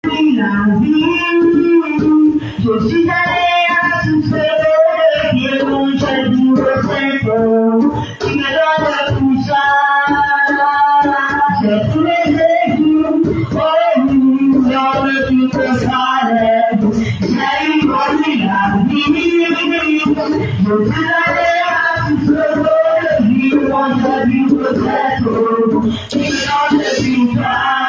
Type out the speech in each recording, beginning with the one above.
la vie. Je suis allé à souffler le pied, mon cher du recette. Tu me donnes tout ça. J'ai tous les jours, oh oui, dans le tout salé. J'ai eu connu la vie. Je suis allé à souffler le pied, mon cher du recette. Tu me donnes tout ça.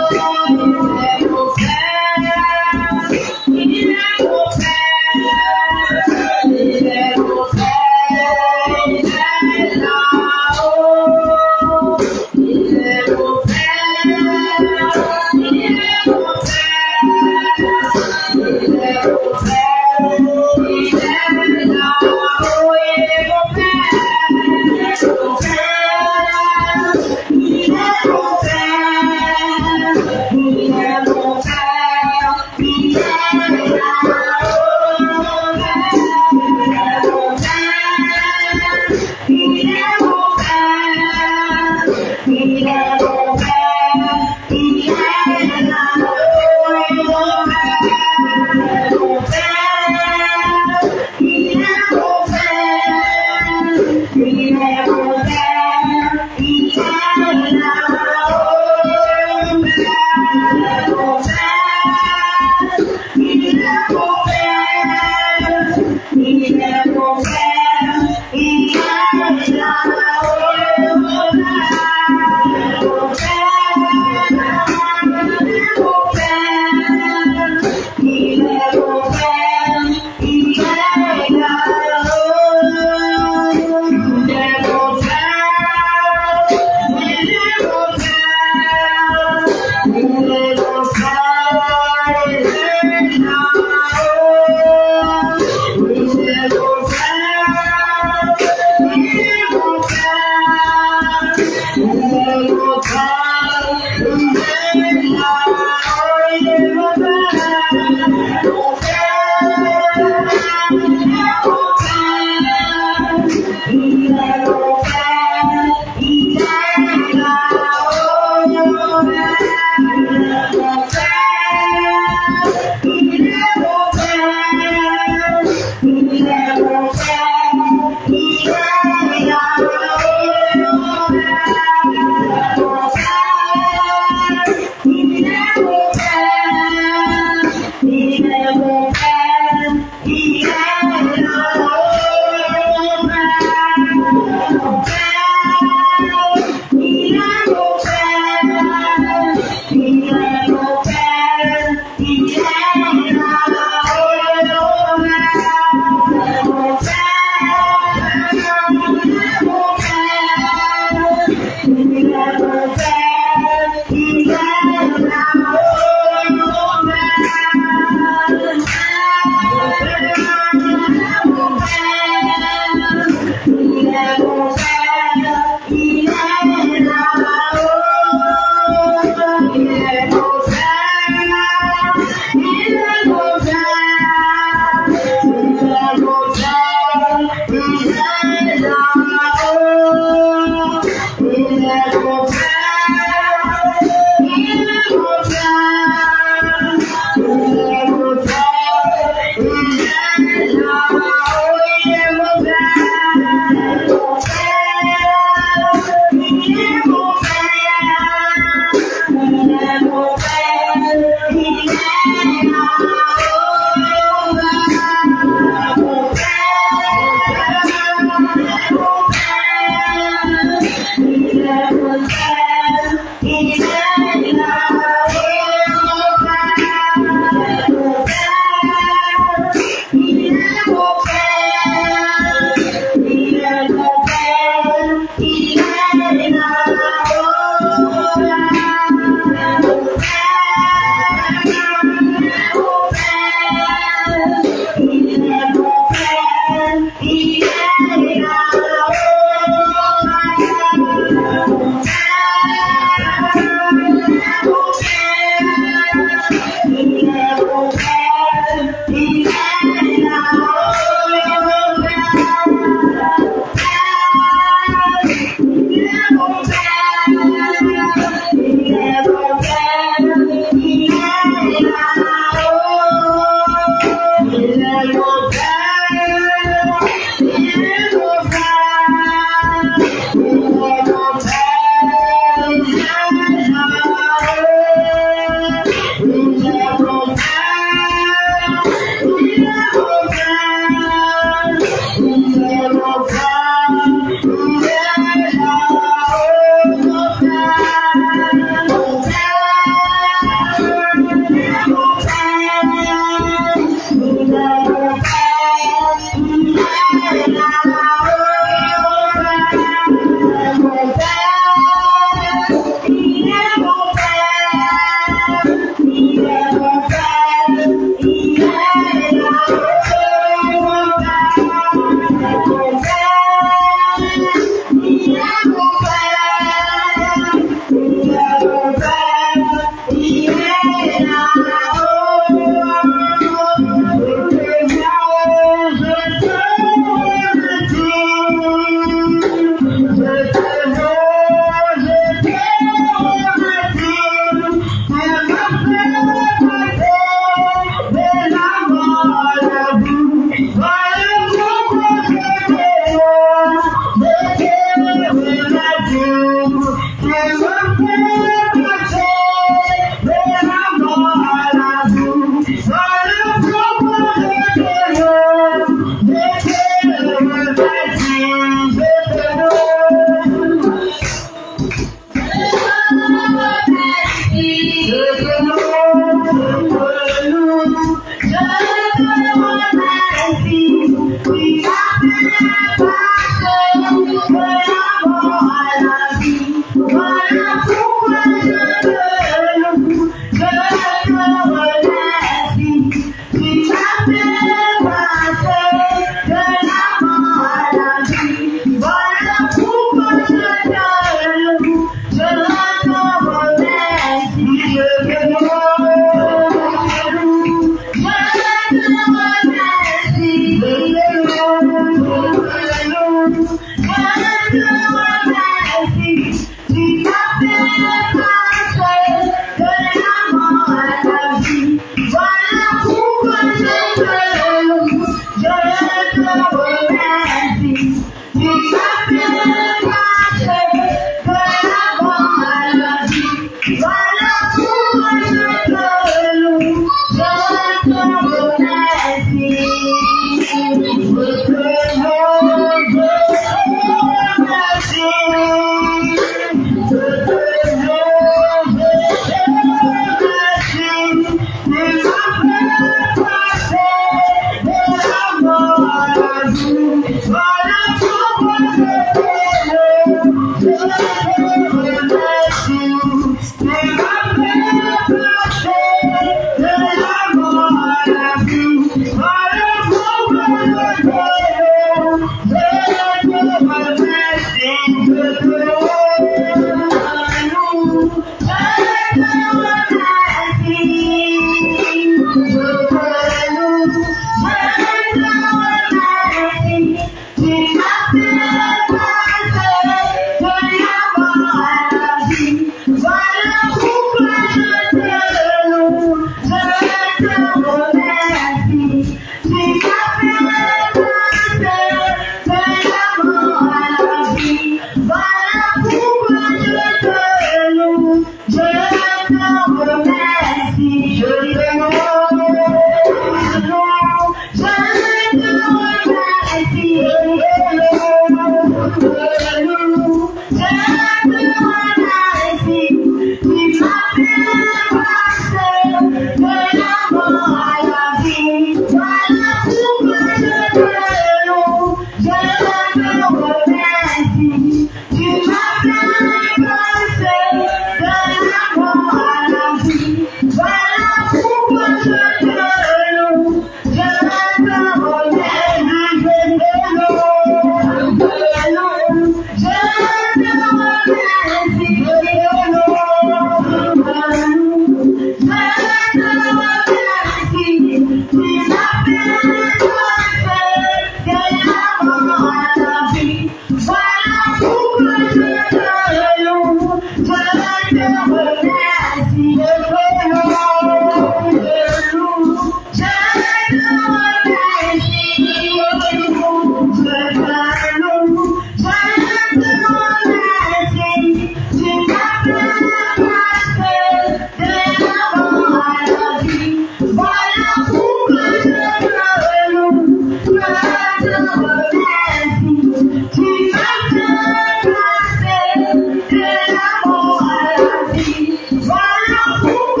Voilà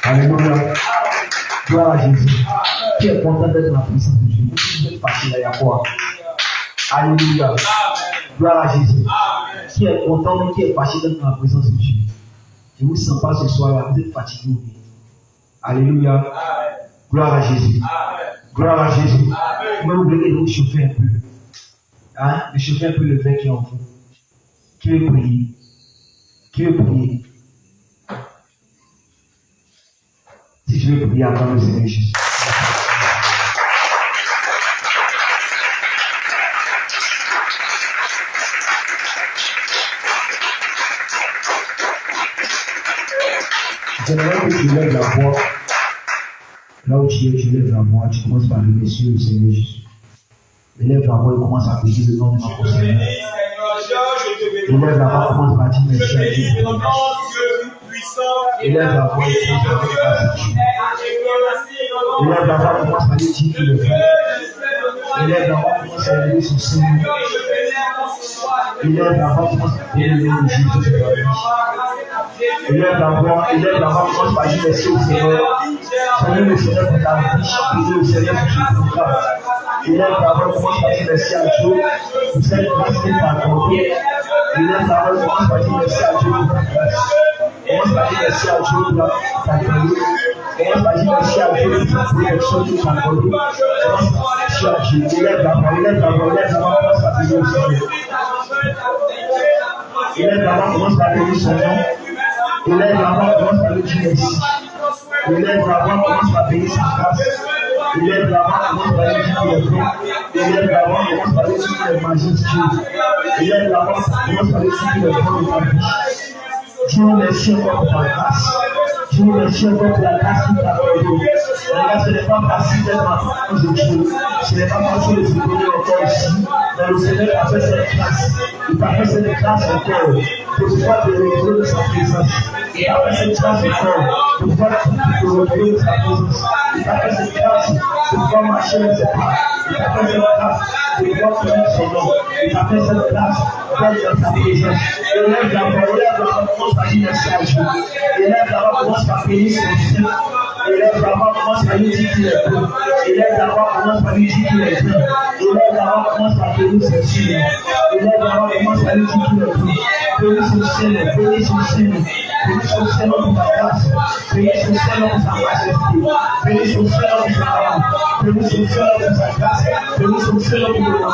Alléluia. Gloire à Jésus. Qui est content d'être dans la puissance de Dieu? Vous êtes facile à y avoir. Alléluia. Gloire à Jésus. Qui est content, mais qui est fâché d'être dans la présence de Dieu? Je ne vous sens pas ce soir-là, vous êtes fatigué. Alléluia. Gloire à Jésus. Gloire à Jésus. Vous m'oubliez de vous chauffer un peu. Hein? De chauffer un peu le vin qui est en vous. Qui veut prier? Qui veut prier? Si tu veux prier, attends le Seigneur Jésus. J'aimerais que tu lèves la voix. Là où tu es, tu lèves la voix. Tu commences par le Messie, le Seigneur Jésus. Élève la voix et commence à prier le nom de notre Seigneur. Élève la voix, commence par dire merci à Dieu. Élève la voix et commence par dire merci à Dieu. Élève la voix, commence par dire qu'il le fait. Élève la voix, commence à élever son Seigneur. Élève la voix, commence à prier le nom de Jésus. Élève la voix, commence par dire merci au Seigneur. Seigneur le Seigneur pour ta vie, priez le Seigneur pour ce programme. Élève la voix, commence par dire merci à Dieu pour cette grâce qu'il t'a accordée. Élève la voix, commence par dire merci à Dieu pour ta grâce. Commence par dire merci à Dieu pour ta grâce. Commence par dire merci à Dieu pour ta protection qu'il t'a accordée. Commence par dire merci à Dieu. Élève la voix, commence par dire au Seigneur. Élève la voix, commence par dire son nom. Élève la voix, commence par dire merci. Élève la voix, commence par bénir sa grâce. Élève la voix, commence par dire qu'il est bon. Élève la voix, commence par dire qu'il est majestueux. Élève la voix, commence par dire qu'il est bon dans ta vie. Dieu merci encore pour ta grâce. Dieu merci encore pour la grâce qu'il t'a accordée. Regarde, ce n'est pas facile d'être dans la présence de Dieu. Ce n'est pas facile de se donner encore ici. Mais le Seigneur t'a fait cette grâce. Il t'a fait cette grâce encore pour pouvoir te retrouver de sa présence. Il t'a fait cette grâce encore pour pouvoir te retrouver de sa présence. Il t'a fait cette grâce pour pouvoir marcher dans ses pas. Il t'a fait cette grâce pour pouvoir connaître son nom. Il t'a fait cette grâce pour être dans sa présence. Élève la voix, commence à dire merci à Dieu. Élève la voix, commence à payer son Dieu. Élève la voix, commence à lui dire qu'il est bon. Élève la voix, commence à lui dire qu'il est bien. Élève la voix, commence à bénir son Seigneur. Élève la voix, commence à lui dire qu'il est bon. Bénis son Seigneur, bénis son Seigneur. Bénis son Seigneur pour ta grâce. Bénis son Seigneur pour sa majesté. Bénis son Seigneur pour sa grâce. Bénis son Seigneur pour sa grâce. Bénis son Seigneur pour le monde.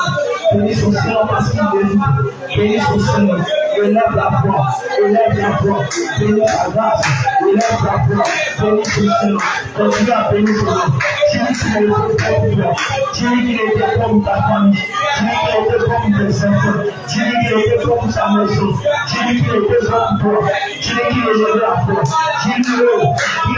Bénis son Seigneur parce qu'il est libre. Bénis son Seigneur. Élève la voix. Élève la voix. Bénis sa grâce. Élève la voix. Bénis son Seigneur. Continue à bénir son nom. Tu dis qu'il est bon pour toi. Tu dis qu'il était bon pour ta famille. Tu dis qu'il était bon pour tes enfants. Tu dis qu'il était bon pour sa maison. Tu dis qu'il était bon pour toi. Tu dis qu'il est levé à toi. Tu dis qu'il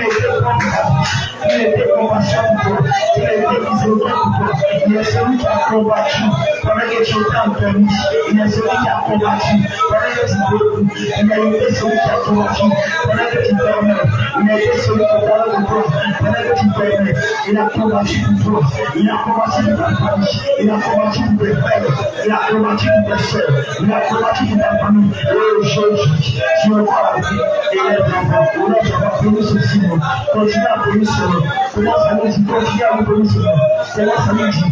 était bon pour ta vie. Il était compassion pour toi. Il était miséricorde pour toi. Il est celui qui a combattu pendant que tu étais en permis. Il est celui qui a combattu pendant que tu étais. Il a été celui qui a combattu pendant que tu dormais. Il a été celui qui a parlé de toi pendant que tu dormais. Il a combattu pour toi. Il a combattu pour ta famille. Il a combattu pour tes frères. Il a combattu pour tes soeurs. Il a combattu pour ta famille. Et aujourd'hui, tu me vois la vie. Élève la voix. Élève la voix. Bénis ce Seigneur. Continue à bénir ce nom. Commence à nous dire, continue à nous bénir ce nom. Commence à nous dire,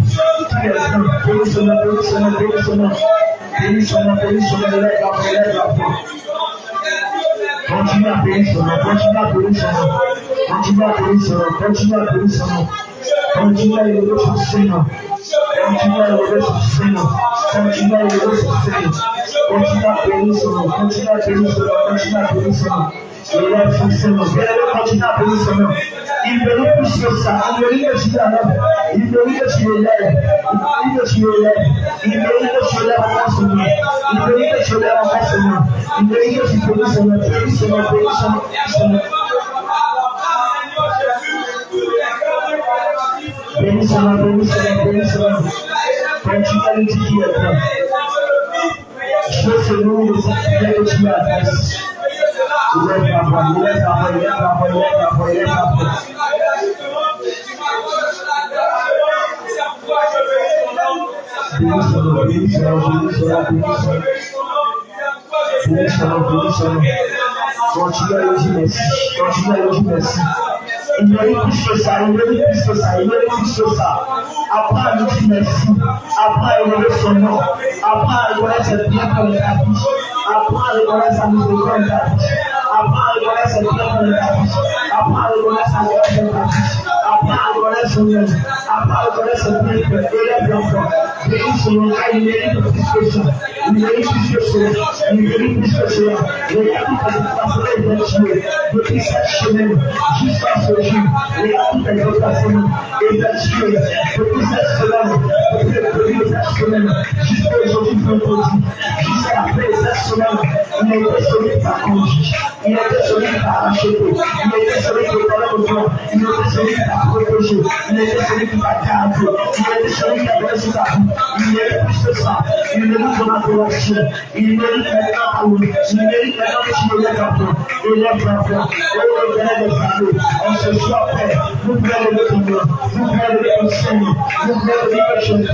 qui est bon. Bénis ce nom, bénis ce nom, bénis ce nom. Bénis son nom, bénis son nom. Élève la voix, élève la voix. Continue à bénir son nom, continue à bénir son nom. Continue à bénir son nom, continue à bénir son nom. Continue à élever son Seigneur. Continue à élever son Seigneur. Continue à élever son Seigneur. Continue à bénir son nom. Continue à bénir son nom. Continue à bénir son nom. Élève son nom. Continue à bénir son nom. Il mérite plus que ça. Il mérite que tu l'élèves. Il mérite que tu l'élèves. Il mérite que tu l'élèves. Il mérite que tu l'élèves encore son nom. Il mérite que tu l'élèves encore son nom. Il mérite que tu bénisses son nom. Bénis son nom. Bénis son nom. Bénis son nom. Bénis son nom. Bénis son nom. Continue à lui dire qu'il est bon. Je sais nous les activités que tu as adresses. Il est la voix, il est la voix, il est la voix, il est la voix, il est la voix. Bénis son nom, bénis son nom, bénis son nom, bénis son nom. Bénis son nom, bénis son nom. Continue à lui dire merci. Continue à lui dire merci. Il mérite plus que ça, il mérite plus que ça, il mérite plus que ça. Apprends à lui dire merci. Apprends à élever son nom. Apprends à reconnaître ses biens pour les vie. Apprends à reconnaître sa miséricorde de ta vie. Apprends à reconnaître ses biens pour les vie. Apprends à reconnaître sa grâce de ta vie. Apprends à reconnaître son nom. Apprends à reconnaître ses biens pour élève l'enfant. Bénis son nom, car il mérite plus que ça. Il mérite plus que ça. Il mérite plus que ça. Regarde tout ce qui passe depuis cette semaine jusqu'à ce jour. Regarde toutes les occasions effectuées depuis cette semaine, depuis le début de cette semaine, jusqu'à aujourd'hui, vendredi, jusqu'à la fin de cette semaine. Il était celui qui a conduit, il était celui qui a acheté, il était celui qui était au plan, il était celui qui a protégé, il était celui qui a gardé, il était celui qui a donné sur ta vie. Il mérite plus que ça, il mérite ton adoration, il mérite maintenant ta loupe, il mérite maintenant que tu me lèves un peu, et lève un peu, et lève des familles, on se soit prêt, nous voulons lever ton nom, nous voulons lever ton Seigneur, nous voulons lever ton Dieu,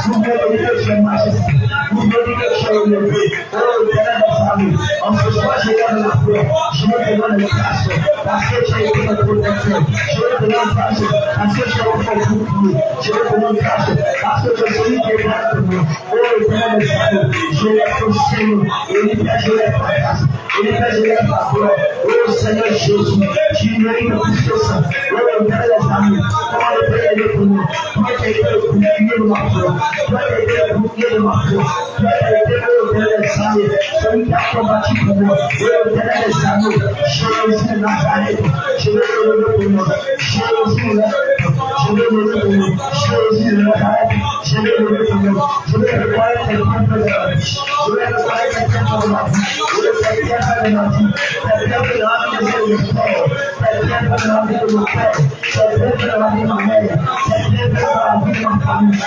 nous voulons lever ton majesté, nous voulons lever ton élevé, oh éternel des familles, on se soit général de la foi, je me demande le grâce, parce que tu as été notre protecteur, je me demande grâce, parce que tu as offert tout bouclier, je me demande grâce, parce que tu es celui qui est là pour nous, oh éternel des familles, je lève ton Seigneur, et l'hiver je lève ta grâce, et l'hiver je lève ta gloire, oh Seigneur Jésus, tu mérites plus que ça, oh éternel des familles, comment le Père est pour nous, toi qui as été le bouclier de ma foi, toi qui as été le bouclier de ma foi, toi qui as été le éternel des familles, celui qui a combattu pour moi, oh éternel des familles, Jésus de Nazareth, je veux te lever pour moi, Jésus de Nazareth, je veux te lever pour moi, Jésus de Nazareth, je veux te lever pour moi, je veux reconnaître tes bienfaits de la vie, je veux reconnaître tes bienfaits de la vie, je veux tes bienfaits de la vie, tes bienfaits de la vie de mon père, tes bienfaits de la vie de mon père, tes bienfaits de la vie de ma mère, tes bienfaits de la vie de ma famille,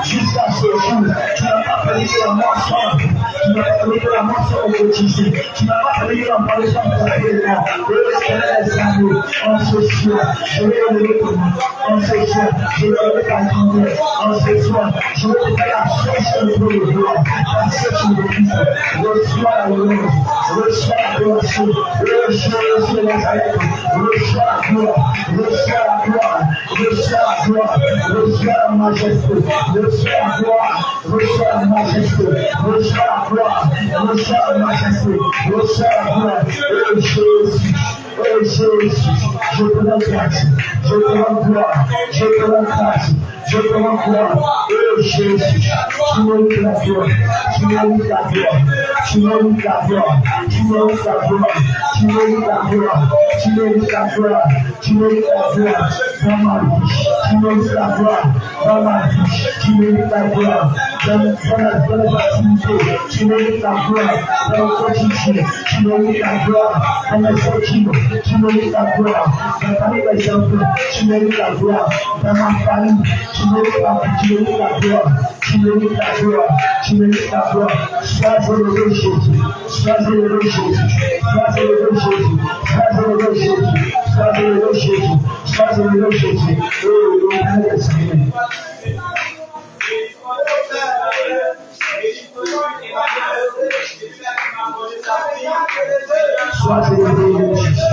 jusqu'à ce jour, tu n'as pas permis que la mort soit, tu n'as pas permis que la mort soit autotisée, tu n'as pas permis que la mort soit autotisée, on se soit, je vais lever pour moi, on se soit, je vais lever ta grandeur, on se soit, je vais te faire la source de le gloire, parce que tu me dis, reçois la louange, reçois la adoration, reçois la Nazareth, reçois la gloire, reçois la gloire, reçois la gloire, reçois la majesté, reçois la gloire, reçois la majesté, reçois la gloire, reçois la majesté, reçois la gloire, oh Jésus, oh Jésus, je te rends grâce, je te rends gloire, je te rends grâce, je te rends gloire, oh Jésus, tu mérites la gloire, tu mérites la gloire, tu mérites la gloire, tu mérites la gloire, tu mérites la gloire, tu mérites la gloire, tu mérites la gloire dans ma vie, tu mérites la gloire dans ma vie, tu mérites la gloire dans la activité, tu mérites la gloire dans le quotidien, tu mérites la gloire dans les sentiments, tu mérites la gloire dans la famille des enfants, tu mérites la gloire dans ma famille, tu mérites la gloire, tu mérites la gloire, tu mérites la gloire, sois élevé Jésus, sois élevé Jésus, sois élevé Jésus, sois élevé Jésus, sois élevé Jésus, sois élevé Jésus, oh Père des Seigneurs. Sois élevé Jésus,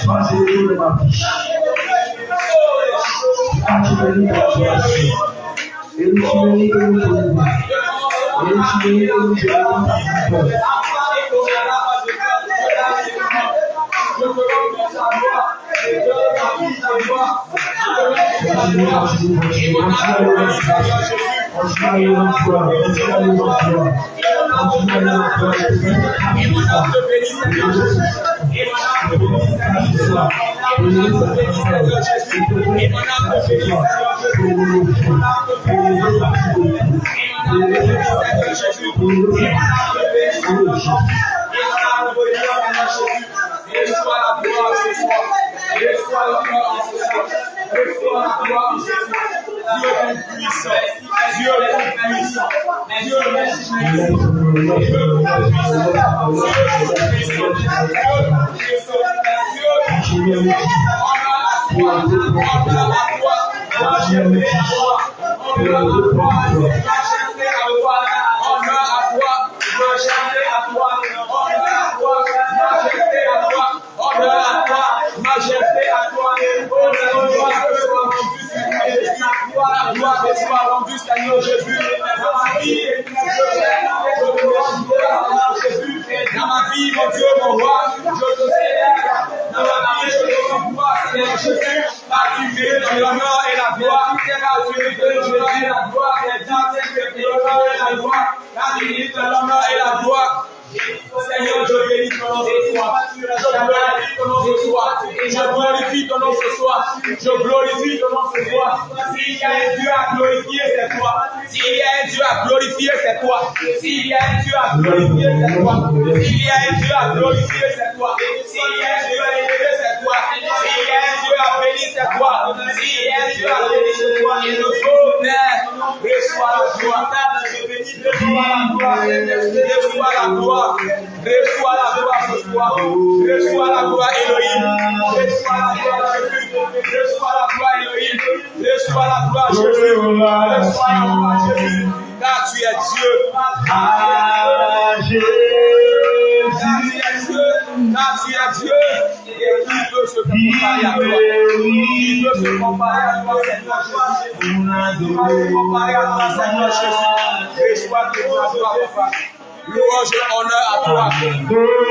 sois élevé de ma vie. Ah, tu mérites l'adoration. Et tu mérites de nous donner. Et tu mérites de nous donner ta parole. Louange et honneur à toi. Louange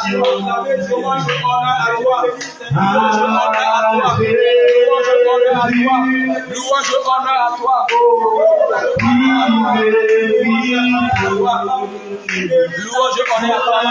et honneur à toi. Louange et honneur à toi. Louange et honneur à toi. Louange et honneur à toi. Louange et honneur à toi.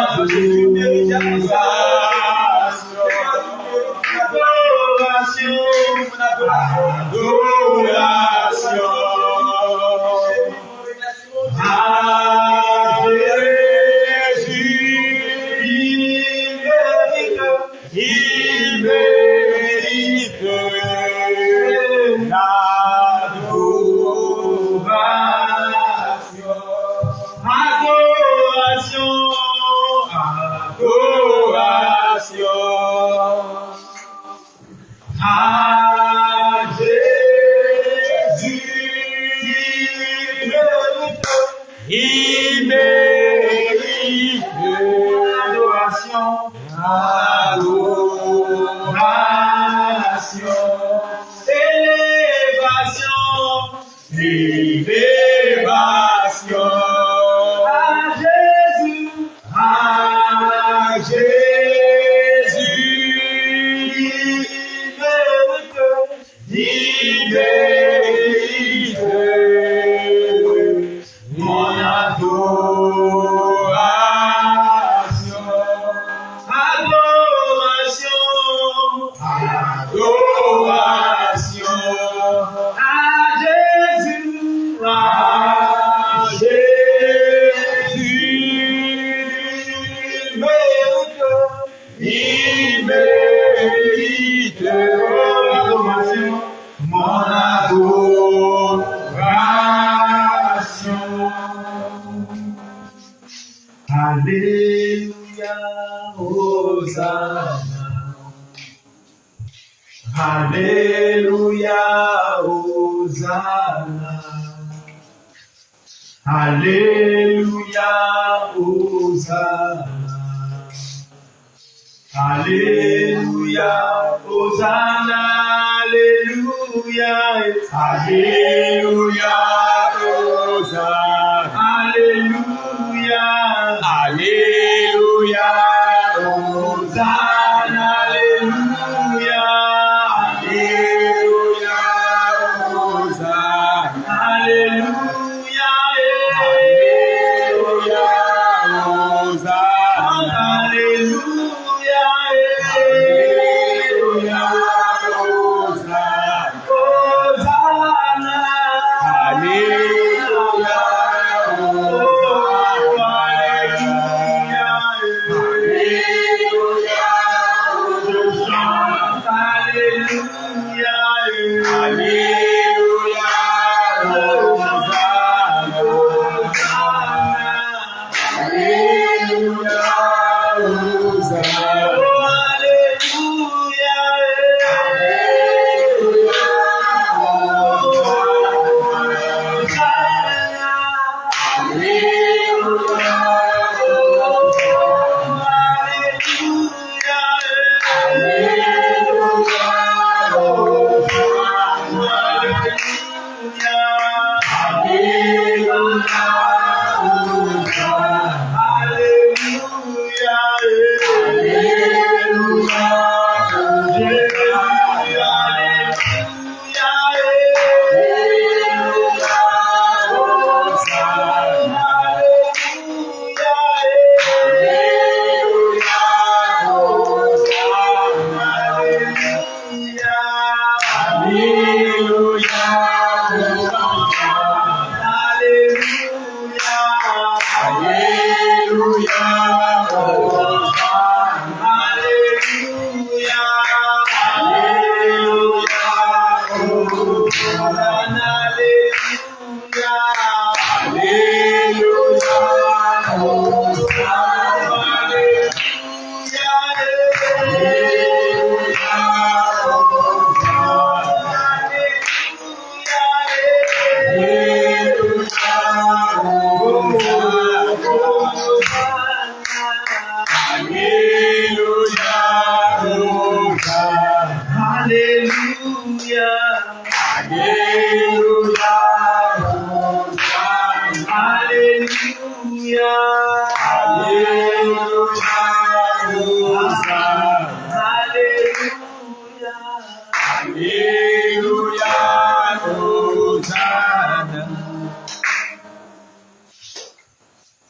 Alléluia.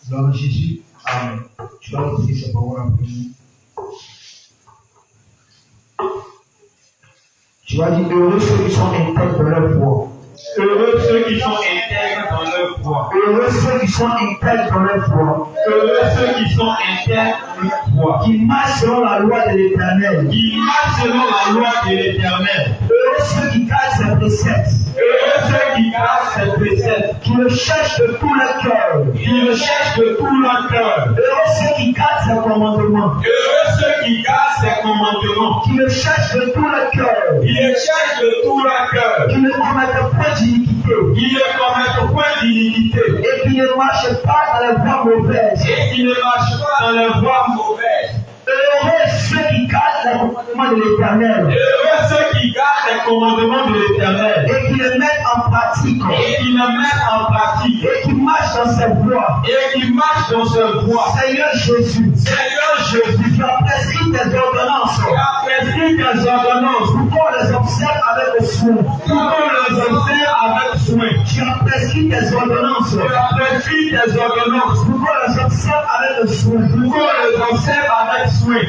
Gloire à Jésus. Amen. Tu vas écouter ces paroles en prière. Tu vas dire heureux ceux qui sont intègres dans leur foi. Heureux ceux qui sont intègres dans leur foi. Heureux ceux qui sont intègres dans leur foi. Heureux ceux qui sont intègres dans leur foi. Qui marchent selon la loi de l'Éternel. Qui marchent selon la loi de l'Éternel. Heureux ceux qui gardent ses préceptes. Heureux ceux qui gardent ses préceptes. Qui le cherchent de tout leur cœur. Qui le cherchent de tout leur cœur. Heureux ceux qui gardent ses commandements. Heureux ceux qui gardent ses commandements. Qui le cherchent de tout leur cœur. Qui le cherchent de tout leur cœur. Qui ne commettent point d'iniquité. Qui ne commettent point d'iniquité. Et qui ne marchent pas dans les voies mauvaises. Et qui ne marchent pas dans les voies mauvaises. Heureux ceux qui gardent les commandements de l'Éternel. Heureux ceux qui gardent les commandements de l'Éternel. Et qui les mettent en pratique. Et qui les mettent en pratique. Et qui marchent dans ses voies. Et qui marchent dans ses voies. Seigneur Jésus. Seigneur Jésus. Tu as prescrit tes ordonnances. Tu as prescrit tes ordonnances. Pour qu'on les observe avec soin. Pour qu'on les observe avec soin. Tu as prescrit tes ordonnances. Tu as prescrit tes ordonnances. Pour qu'on les observe avec soin. Pour qu'on les observe avec soin.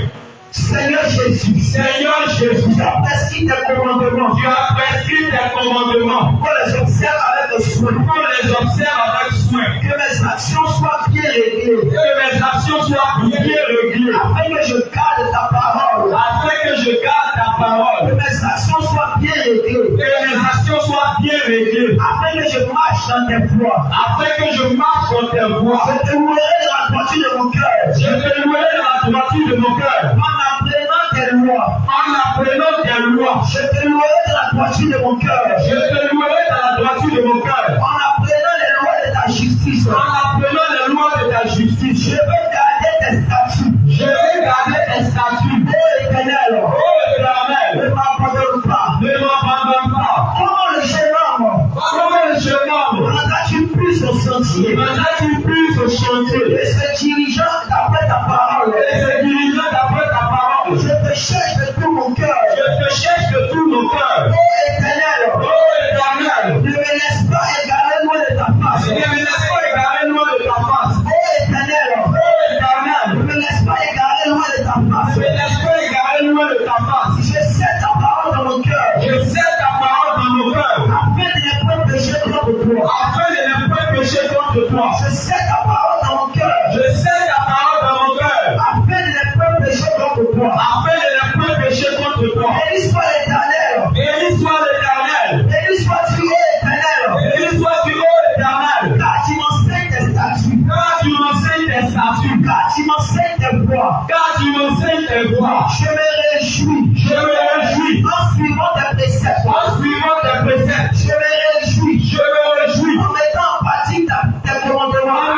Seigneur Jésus. Seigneur Jésus. Tu as prescrit tes commandements. Tu as prescrit tes commandements. Pour qu'on les observe avec soin. Pour qu'on les observe avec soin. Que mes actions soient bien réglées. Que mes actions soient bien réglées. Afin que je garde ta parole. Afin que je garde ta parole. Que mes actions soient bien réglées. Que mes actions soient bien réglées. Afin que je marche dans tes voies. Afin que je marche dans tes voies. Je te louerai de la droiture de mon cœur. Je te louerai de la droiture de mon cœur. En apprenant tes lois. En apprenant tes lois. Je te louerai de la droiture de mon cœur. Je te louerai de la droiture de mon cœur. En apprenant les lois de ta justice. En apprenant les lois de ta justice. Je vais garder tes statuts. Je vais garder tes statuts. Oh Éternel. Oh Éternel. Ne m'abandonne pas. Ne m'abandonne pas. Comment le jeune homme. Comment le jeune homme. Pendant tu puisses au sentier. Pendant tu puisses au chantier. Et se dirigeant d'après ta parole. Et se dirigeant d'après ta parole. Je te cherche de tout mon cœur. Je te cherche de tout mon cœur. Oh Éternel. Oh Éternel. Ne me laisse pas égarer loin de ta face. Ne me laisse pas égarer loin de ta face. Oh Éternel. Oh Éternel. Ne me laisse pas égarer loin de ta face. Ne me laisse pas égarer loin de ta face. Je sais ta parole dans mon cœur. Je sais ta parole dans mon cœur. Afin de ne pas pécher contre toi. Afin de ne pas pécher contre toi. Je sais ta parole dans mon cœur. Je sais ta parole dans mon cœur. Afin de ne pas pécher contre toi. Afin de ne pas pécher contre toi. Béni soit l'Éternel. Béni soit l'Éternel. Béni sois-tu, Éternel. Béni soit-tu, ô Éternel. Car tu m'enseignes tes statuts. Car tu m'enseignes tes statuts. Car tu m'enseignes tes voies. Car tu m'enseignes tes voies. Je me réjouis. Je me réjouis. En suivant tes préceptes. En suivant tes préceptes. Je me réjouis. Je me réjouis. En mettant en pratique tes commandements. En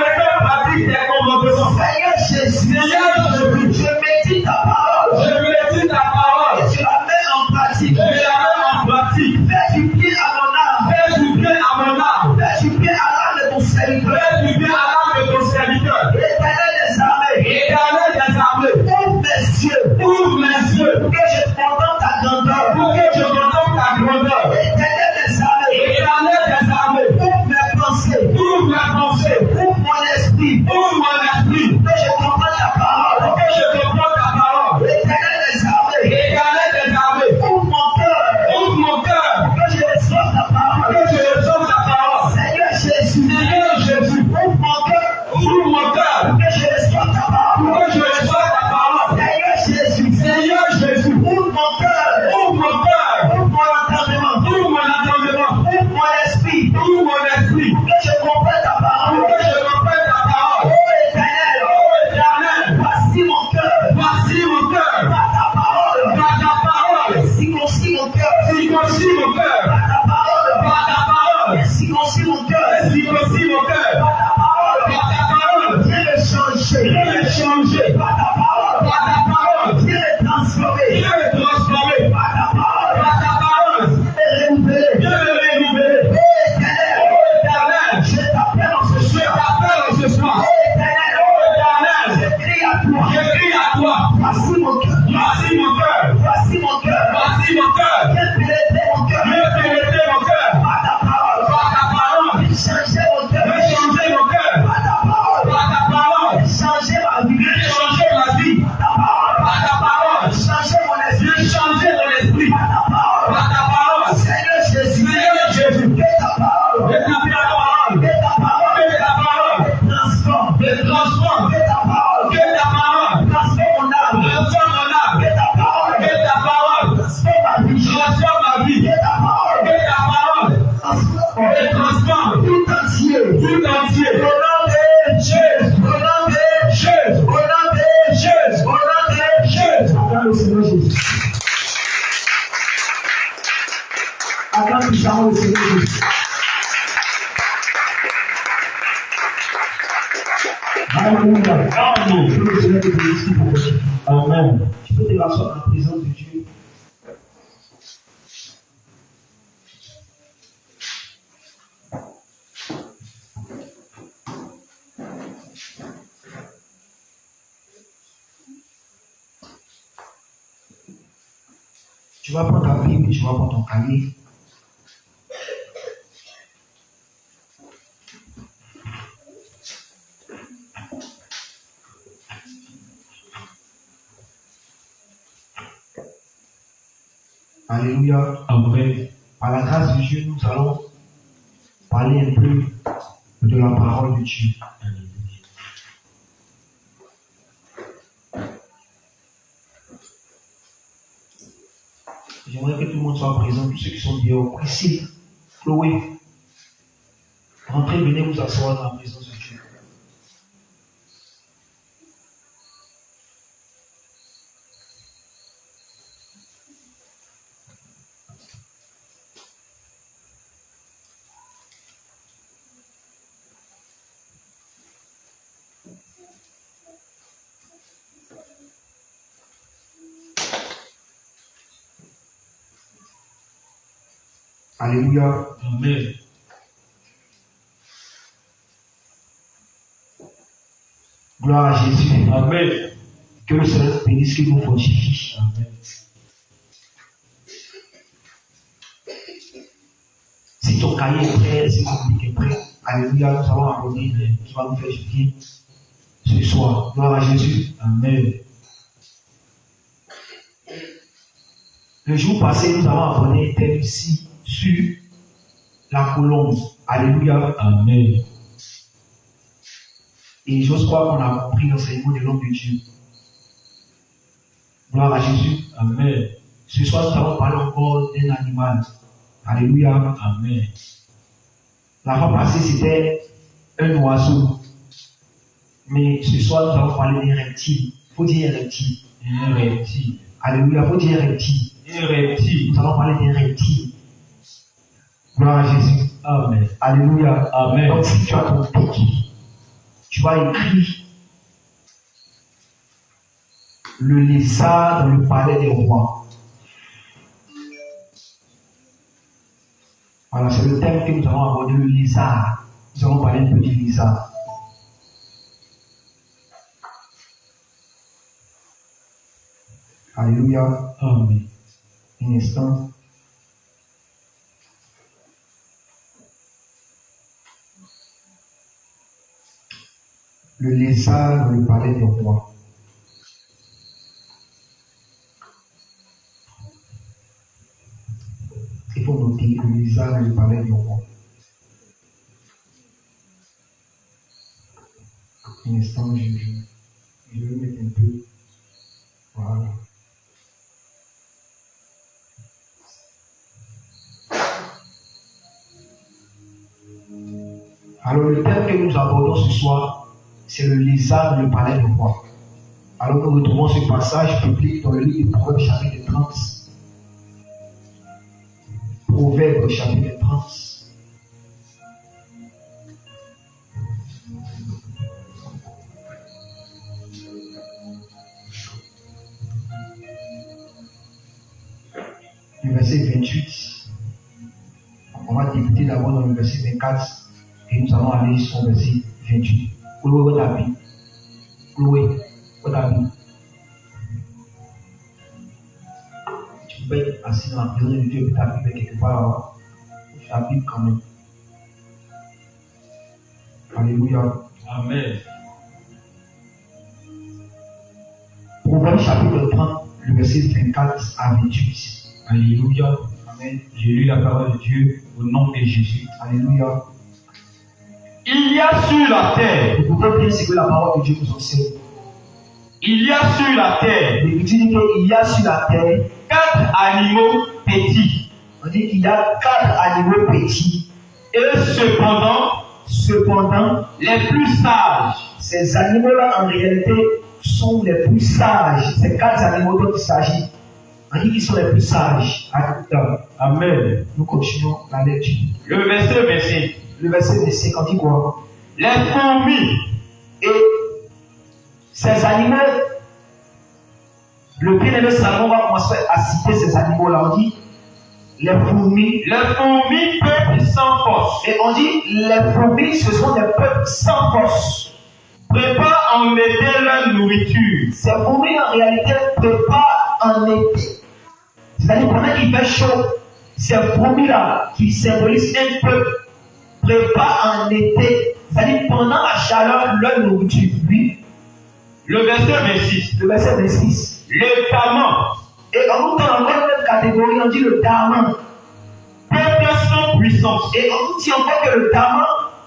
changer. Par ta parole. Par ta parole. Viens les transformer. Viens les transformer. Par ta parole. Par ta parole. Viens les renouveler. Viens les renouveler. Éternel, Je t'appelle en ce je soir. t'appelle ce soir. Éternel, je crie à toi. Je crie à toi. Voici mon cœur. Voici mon cœur. Voici mon cœur. Voici mon cœur. Viens pénétrer mon cœur. Viens pénétrer mon cœur. Par ta parole. Par ta parole. Viens changer mon cœur. Viens changer mon cœur. Par ta parole. Par ta parole. Viens changer ma vie. Viens changer ma vie. Par ta parole. Par ta parole. Viens changer mon esprit. Viens changer mon esprit. Par ta parole. Par ta parole. Seigneur Jésus. Seigneur Jésus. Que ta parole. Que ta parole. Que ta parole. Que ta parole. Transforme. Me transforme. Que ta parole. Que ta parole. Transforme mon âme. Transforme mon âme. Que ta parole. Que ta parole. Transforme ma vie. Transforme ma vie. Que ta parole. Que ta parole. Transforme. Me transforme. Tout entier. Tout entier. Au nom de Jésus. Au nom de Jésus. Au nom de Jésus. Au nom de Jésus. Acclame le Seigneur Jésus. Acclame puissamment le Seigneur Jésus. Alléluia. Amen. Que le Seigneur te bénisse pour aujourd'hui. Amen. Tu peux te rasseoir dans la présence de Dieu. Tu vas prendre ta Bible, tu vas prendre ton cahier. Alléluia. Amen. Par la grâce de Dieu, nous allons parler un peu de la parole de Dieu. J'aimerais que tout le monde soit présent, tous ceux qui sont dehors. Priscille, Chloé, rentrez, venez vous asseoir dans la présence de Dieu. Alléluia. Amen. Gloire à Jésus. Amen. Que le Seigneur bénisse, qu'il nous fortifie. Amen. Si ton cahier est prêt, si ton bic est prêt, alléluia, nous allons aborder qui va nous faire du bien ce soir. Gloire à Jésus. Amen. Le jour passé, nous avons abordé un thème ici sur la colombe. Alléluia. Amen. Et j'ose croire qu'on a compris l'enseignement de l'homme de Dieu. Gloire à Jésus. Amen. Ce soir, nous allons parler encore d'un animal. Alléluia. Amen. La fois passée, c'était un oiseau. Mais ce soir, nous allons parler d'un reptile. Il faut dire un reptile. Un reptile. Alléluia. Il faut dire un reptile. Un reptile. Nous allons parler d'un reptile. Gloire à Jésus. Amen. Alléluia. Amen. Donc, si tu as ton pic, tu vas écrire le lézard dans le palais des rois. Voilà, c'est le thème que nous allons aborder, le lézard. Nous allons parler un peu du lézard. Alléluia. Amen. Un instant. Le lézard dans le palais des rois. Il faut noter le lézard dans le palais des rois. Un instant, je vais mettre un peu. Voilà. Alors, le thème que nous abordons ce soir, c'est le lézard dans le palais du roi. Alors, nous retrouvons ce passage public dans le livre de Proverbes, chapitre 30. Proverbes, chapitre 30. le verset 28. On va débuter d'abord dans le verset 24 et nous allons aller sur le verset 28. Chloé, votre avis. Chloé, votre avis. Tu peux être assis dans la présence de Dieu et ta Bible quelque part là-bas. Tu as la Bible quand même. Alléluia. Amen. Proverbe chapitre 30, le verset 24 à 28. Alléluia. Amen. J'ai lu la parole de Dieu au nom de Jésus. Alléluia. Il y a sur la terre, Vous pouvez bien que la parole de Dieu vous enseigne. il y a sur la terre Mais Dieu dit qu'il y a sur la terre, 4 animaux petits. on dit qu'il y a 4 animaux petits. Et cependant, les plus sages. Ces animaux-là, en réalité, sont les plus sages. Ces 4 animaux dont il s'agit. On dit qu'ils sont les plus sages. Amen. Nous continuons la lecture. Le verset 25. Le verset 25, on dit quoi? Les fourmis. Et ces animaux, le bien-aimé Salomon va commencer à citer ces animaux-là. On dit les fourmis. Les fourmis, peuple sans force. Et on dit les fourmis, ce sont des peuples sans force. Préparent en été leur nourriture. Ces fourmis, en réalité, préparent en été. C'est-à-dire, pendant qu'il fait chaud, ces fourmis-là, qui symbolisent un peuple, préparent en été. C'est-à-dire, pendant la chaleur, leur nourriture. Oui. Le verset 26. Le verset 26. Le taman. Et on nous donne encore une autre catégorie, on dit le taman. Peuple sans puissance. Et on nous dit encore que le taman,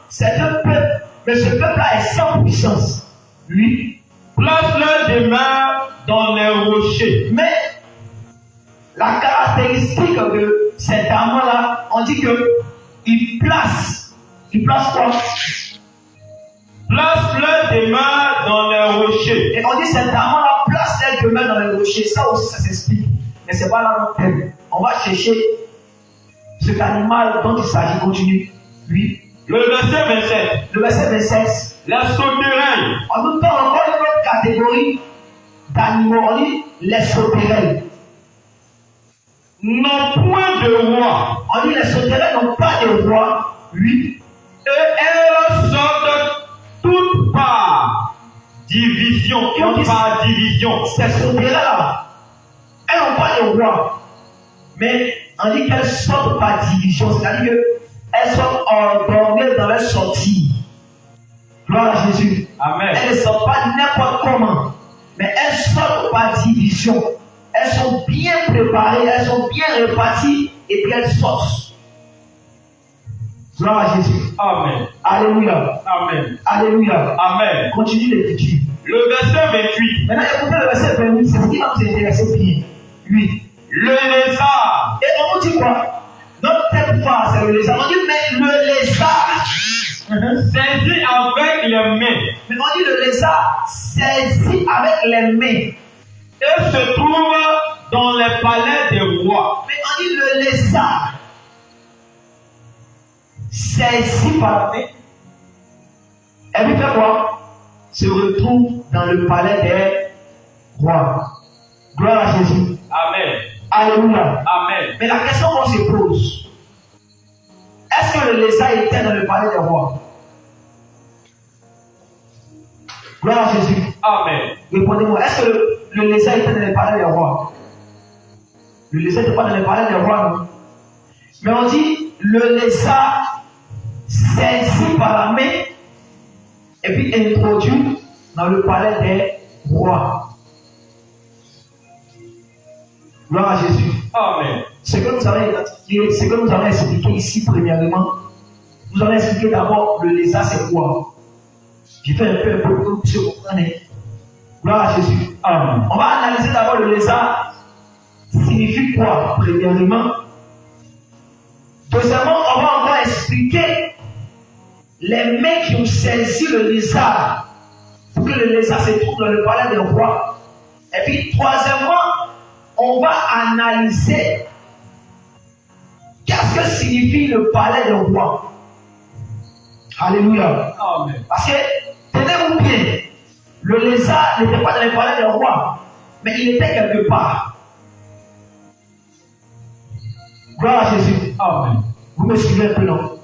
c'est un peuple, mais ce peuple-là est sans puissance. Oui. Place leur demeure dans les rochers. Mais la caractéristique de cet amant-là, on dit qu'il place quoi? Place leur demeure dans les rochers. Et on dit cet amant-là place leur demeure dans les rochers. Ça aussi, ça s'explique. Mais c'est pas là notre thème. On va chercher cet animal dont il s'agit. Continue. Oui. Le verset 27. Le verset 26. La sauterelle. On nous donne encore une autre catégorie d'animaux. On dit les sauterelles. N'ont point de roi. On dit les sauterelles n'ont pas de roi. Oui. Et elles sortent toutes par division. Toutes par division. Ces sauterelles-là, elles n'ont pas de roi. Mais on dit qu'elles sortent par division. C'est-à-dire qu'elles sont ordonnées dans leur sortie. Gloire à Jésus. Amen. Elles ne sortent pas n'importe comment. Mais elles sortent par division. Elles sont bien préparées, elles sont bien réparties et puis elles sortent. Gloire à Jésus. Amen. Alléluia. Amen. Alléluia. Amen. Continue l'écriture. Le verset 28. Maintenant, écoutez le verset 28, c'est ce qui va vous intéresser bien. Oui. Le lézard. Et on nous dit quoi? Notre thème phare, c'est le lézard. On dit, mais le lézard. Saisi avec les mains. Mais on dit le lézard saisi avec les mains. Et se trouve dans les palais des rois. Mais on dit le lézard saisi par la main. Et puis fait quoi? Se retrouve dans le palais des rois. Gloire à Jésus. Amen. Alléluia. Amen. Mais la question qu'on se pose, est-ce que le lézard était dans le palais des rois? Gloire à Jésus. Amen. Répondez-moi, est-ce que le lézard était dans le palais des rois? Le lézard n'était pas dans le palais des rois, non? Mais on dit le lézard saisi par la main et puis introduit dans le palais des rois. Gloire à Jésus. Amen. Ce que nous avons identifié, ce que nous avons expliqué ici, premièrement, nous avons expliqué d'abord le lézard, c'est quoi? J'ai fait un peu pour que vous puissiez comprendre. Gloire à Jésus. Amen. On va analyser d'abord le lézard. Signifie quoi, premièrement? Deuxièmement, on va encore expliquer les mains qui ont saisi le lézard pour que le lézard se trouve dans le palais des rois. Et puis, troisièmement, on va analyser qu'est-ce que signifie le palais des rois. Alléluia. Amen. Parce que, tenez-vous bien, le lézard n'était pas dans le palais des rois, mais il était quelque part. Gloire à Jésus. Amen. Vous me suivez un peu, non?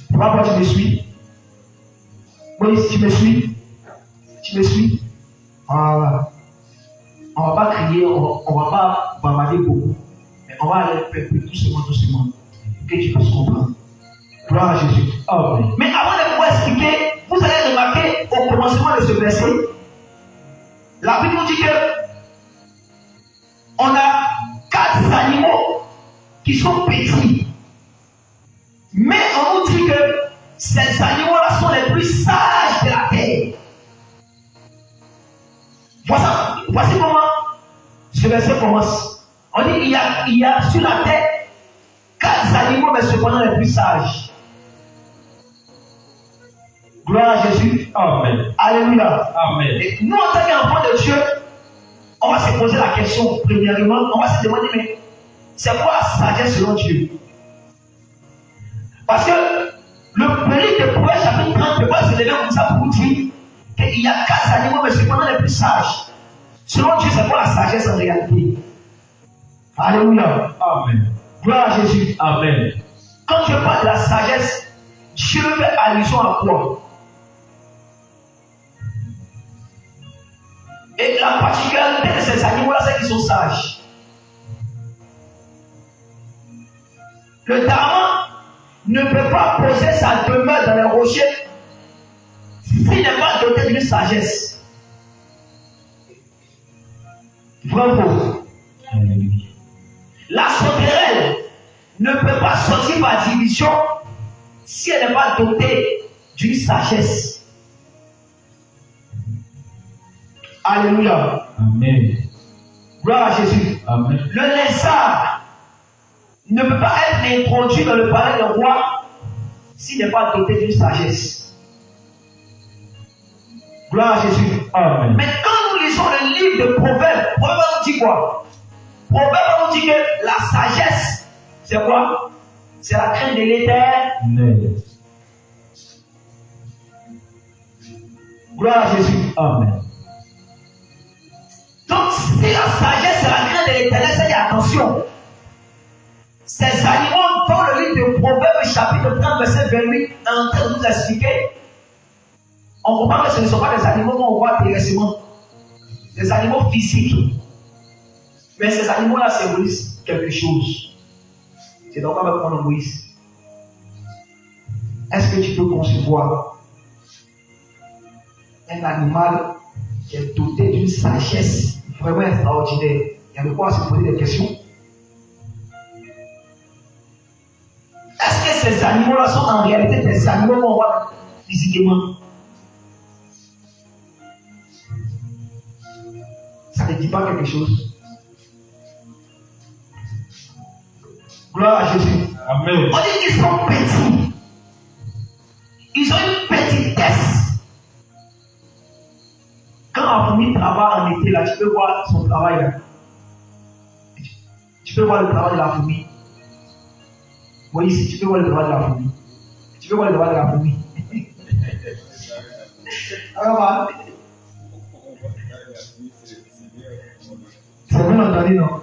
Pourquoi tu me suis? Moïse, tu me suis? Tu me suis? Voilà. On ne va pas crier, on ne va pas bavarder beaucoup. Mais on va aller un peu doucement, doucement. Pour que tu puisses comprendre. Gloire à Jésus. Amen. Mais avant de vous expliquer, vous allez remarquer au commencement de ce verset, la Bible nous dit que on a 4 animaux qui sont petits. Mais on nous dit que ces animaux-là sont les plus sages de la terre. Voici comment ce verset commence. On dit qu'il y a sur la terre 4 animaux, mais cependant les plus sages. Gloire à Jésus. Amen. Alléluia. Amen. Et nous, en tant qu'enfants de Dieu, on va se poser la question, premièrement, on va se demander, mais c'est quoi la sagesse selon Dieu? Parce que le livre de Proverbes chapitre 30 ne peut pas se lever comme ça pour vous dire qu'il y a 4 animaux, mais cependant les plus sages. Selon Dieu, c'est quoi la sagesse en réalité? Alléluia. Amen. Gloire à Jésus. Amen. Quand je parle de la sagesse, Dieu fait allusion à quoi? Et la particularité de ces animaux-là, c'est qu'ils sont sages. Le diamant ne peut pas poser sa demeure dans les rochers s'il n'est pas doté d'une sagesse. Vrai ou faux? La sauterelle ne peut pas sortir par division si elle n'est pas dotée d'une sagesse. Alléluia. Amen. Gloire à Jésus. Amen. Le lézard ne peut pas être introduit dans le palais du roi s'il n'est pas doté d'une sagesse. Gloire à Jésus. Amen. Mais quand nous lisons le livre de Proverbes, Proverbes nous dit quoi? Proverbes nous dit que la sagesse, c'est quoi? C'est la crainte de l'Éternel. Gloire à Jésus. Amen. Donc, si la sagesse c'est la crainte de l'Éternel, c'est attention. Ces animaux, dans le livre de Proverbes, chapitre 30, verset 28, est en train de nous expliquer. On comprend que ce ne sont pas des animaux qu'on voit terresтрement, des animaux physiques. Mais ces animaux-là symbolisent quelque chose. C'est donc avec mon Moïse. Est-ce que tu peux concevoir un animal qui est doté d'une sagesse vraiment extraordinaire? Il y a de quoi se poser des questions. Est-ce que ces animaux-là sont en réalité des animaux qu'on voit physiquement? Ça ne dit pas quelque chose. Gloire à Jésus. Amen. On dit qu'ils sont petits. Ils ont une petitesse. Quand la fourmi travaille en été, là, tu peux voir son travail. Là. Tu peux voir le travail de la fourmi. Oui, ici, tu peux voir le travail de la fourmi. Tu peux voir le travail de la fourmi. Alors, c'est bien entendu, non?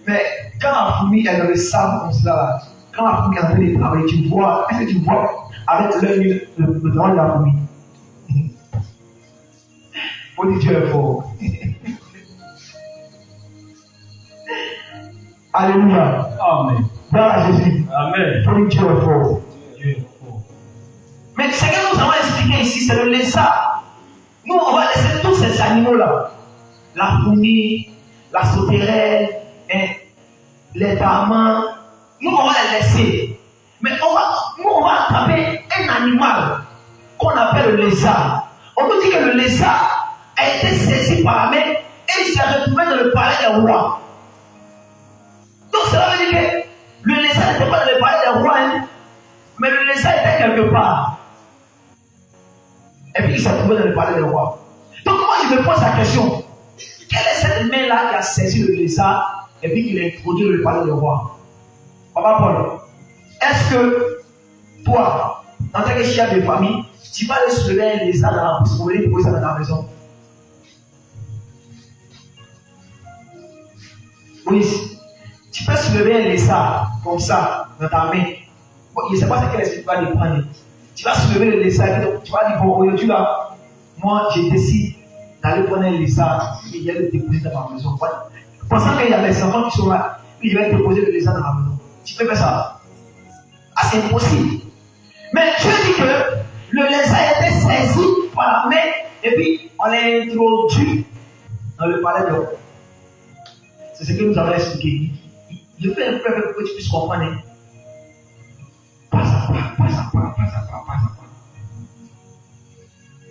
Mais quand la fourmi est dans le sable comme cela, là, quand la fourmi est en train de travailler, tu vois, est-ce que tu vois avec l'œil le travail de la fourmi? Faut dire Dieu est fort. Alléluia. Amen. Gloire à Jésus. Amen. Faut dire Dieu est fort. Dieu est fort. Mais ce que nous avons expliqué ici, c'est le lézard. Nous, on va laisser tous ces animaux-là. La fourmi, la sauterelle, les diamants. Nous, on va les laisser. Mais on va attraper un animal qu'on appelle le lézard. On nous dit que le lézard a été saisi par la main et il s'est retrouvé dans le palais des rois. Donc cela veut dire que le lézard n'était pas dans le palais des rois, hein, mais le lézard était quelque part. Et puis il s'est retrouvé dans le palais des rois. Donc moi je me pose la question, quelle est cette main-là qui a saisi le lézard et puis qui l'a introduit dans le palais des rois? Papa Paul, est-ce que toi, en tant que chef de famille, tu vas aller soulever un lézard dans la bouche pour aller poser ça dans la maison? Moïse, tu peux soulever un lézard comme ça dans ta main. Bon, je ne sais pas ce que l'esprit va lui prendre. Tu vas soulever le lézard et tu vas dire, bon, aujourd'hui là, moi je décide d'aller prendre un lézard et d'aller le déposer dans ma maison. Pensant qu'il y a des enfants qui sont là, puis je vais déposer le lézard dans ma maison. Tu peux faire ça? Ah, c'est impossible. Mais Dieu dit que le lézard était saisi par la main et puis on l'a introduit dans le palais de roi. C'est ce que nous avons expliqué. Je fais un peu pour que tu puisses comprendre. Pas à pas.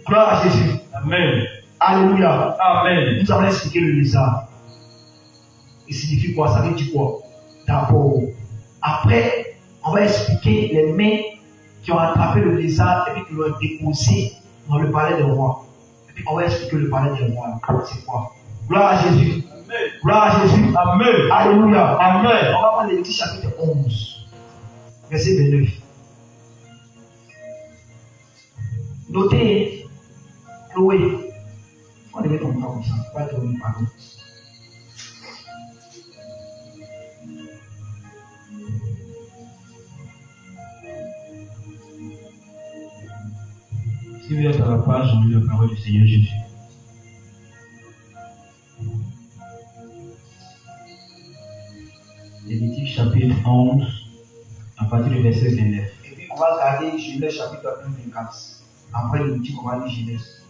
Gloire à Jésus. Amen. Alléluia. Amen. Nous avons expliqué le lézard. Il signifie quoi? Ça veut dire quoi? D'abord. Après, on va expliquer les mains qui ont attrapé le lézard et puis qui l'ont déposé dans le palais des rois. Et puis on va expliquer le palais des rois. C'est quoi? Gloire à Jésus. Amen. Gloire à Jésus. Amen. Alléluia. Amen. On va prendre Lévitique chapitre 11, verset 29. Notez, Chloé. On devait tomber comme ça. On va tomber par là. Si vous êtes à la page, on lit la parole du Seigneur Jésus. Lévitique chapitre 11, à partir du verset 29. Et puis on va regarder Genèse chapitre 1, 24. Après Lévitique, on va lire Genèse.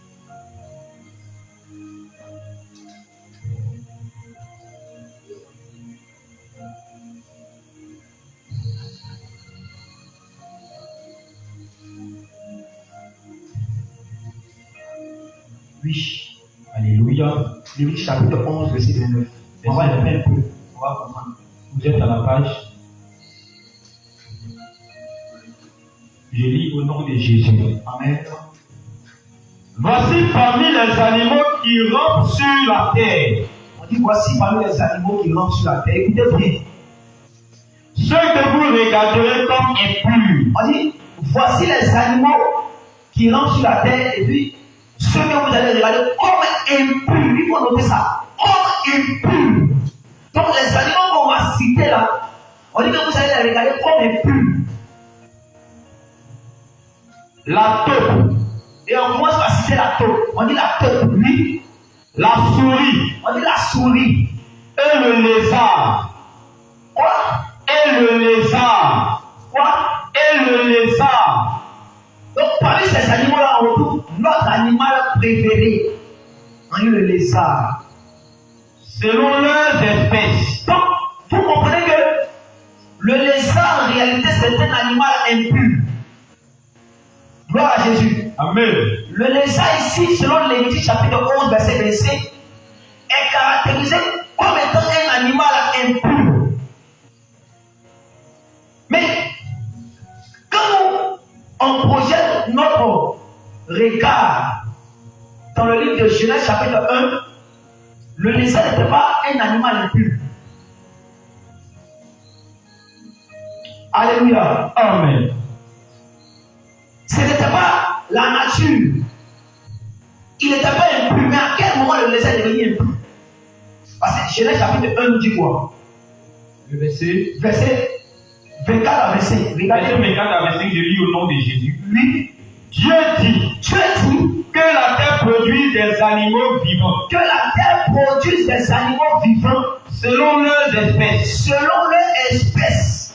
Oui. Alléluia. Lévitique chapitre 11, verset 29. On va le faire un peu. On va comprendre. Vous êtes à la page. Je lis au nom de Jésus. Amen. Voici parmi les animaux qui rampent sur la terre. On dit voici parmi les animaux qui rampent sur la terre. Écoutez bien. Ceux que vous regarderez comme impurs. On dit voici les animaux qui rampent sur la terre et puis ceux que vous allez regarder comme impurs. Il faut noter ça. Comme impurs. Donc les animaux qu'on va citer là, on dit que vous allez les regarder comme impurs. La taupe, Et on commence par citer la taupe. On dit la taupe, oui. la souris On dit la souris. et le lézard. Quoi? Et le lézard. Quoi? Et le lézard. Donc parmi ces animaux-là, on retrouve notre animal préféré. On dit le lézard. Selon leurs espèces. Donc, vous comprenez que le lézard, en réalité, c'est un animal impur. Gloire à Jésus. Amen. Le lézard ici, selon Lévitique chapitre 11, verset 25, est caractérisé comme étant un animal impur. Mais, quand on projette notre regard dans le livre de Genèse chapitre 1, le lézard n'était pas un animal impur. Alléluia. Amen. Ce n'était pas la nature. Il n'était pas impur. Mais à quel moment le lézard est devenu impur? Parce que Genèse chapitre 1 nous dit quoi? Le verset. Verset 24 à 25. Regardez. Verset 24 à 25, je lis au nom de Jésus. Oui. Dieu dit que la terre produise des animaux vivants. Que la terre produise des animaux vivants Selon leurs espèces. selon leur espèce.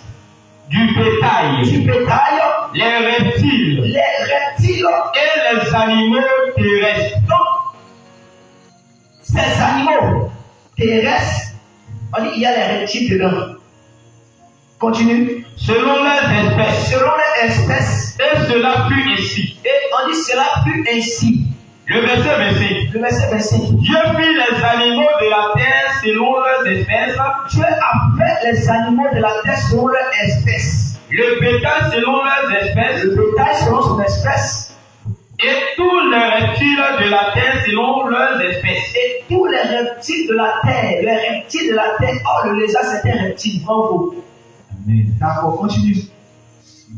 Du bétail. Du bétail, Les reptiles. les reptiles Et les animaux terrestres. donc ces animaux terrestres, on dit il y a les reptiles dedans. Continue. Selon leurs espèces. Selon les espèces, Et cela fut ainsi. et on dit cela fut ainsi. Le verset 25. Le verset 25. Dieu fit les animaux de la terre selon leurs espèces. Dieu a fait les animaux de la terre selon leur espèce. Le bétail selon leurs espèces. Le bétail selon son espèce. Et tous les reptiles de la terre selon leurs espèces. Et tous les reptiles de la terre, les reptiles de la terre, oh le lézard c'est un reptile, bravo. Amen. D'accord, continue.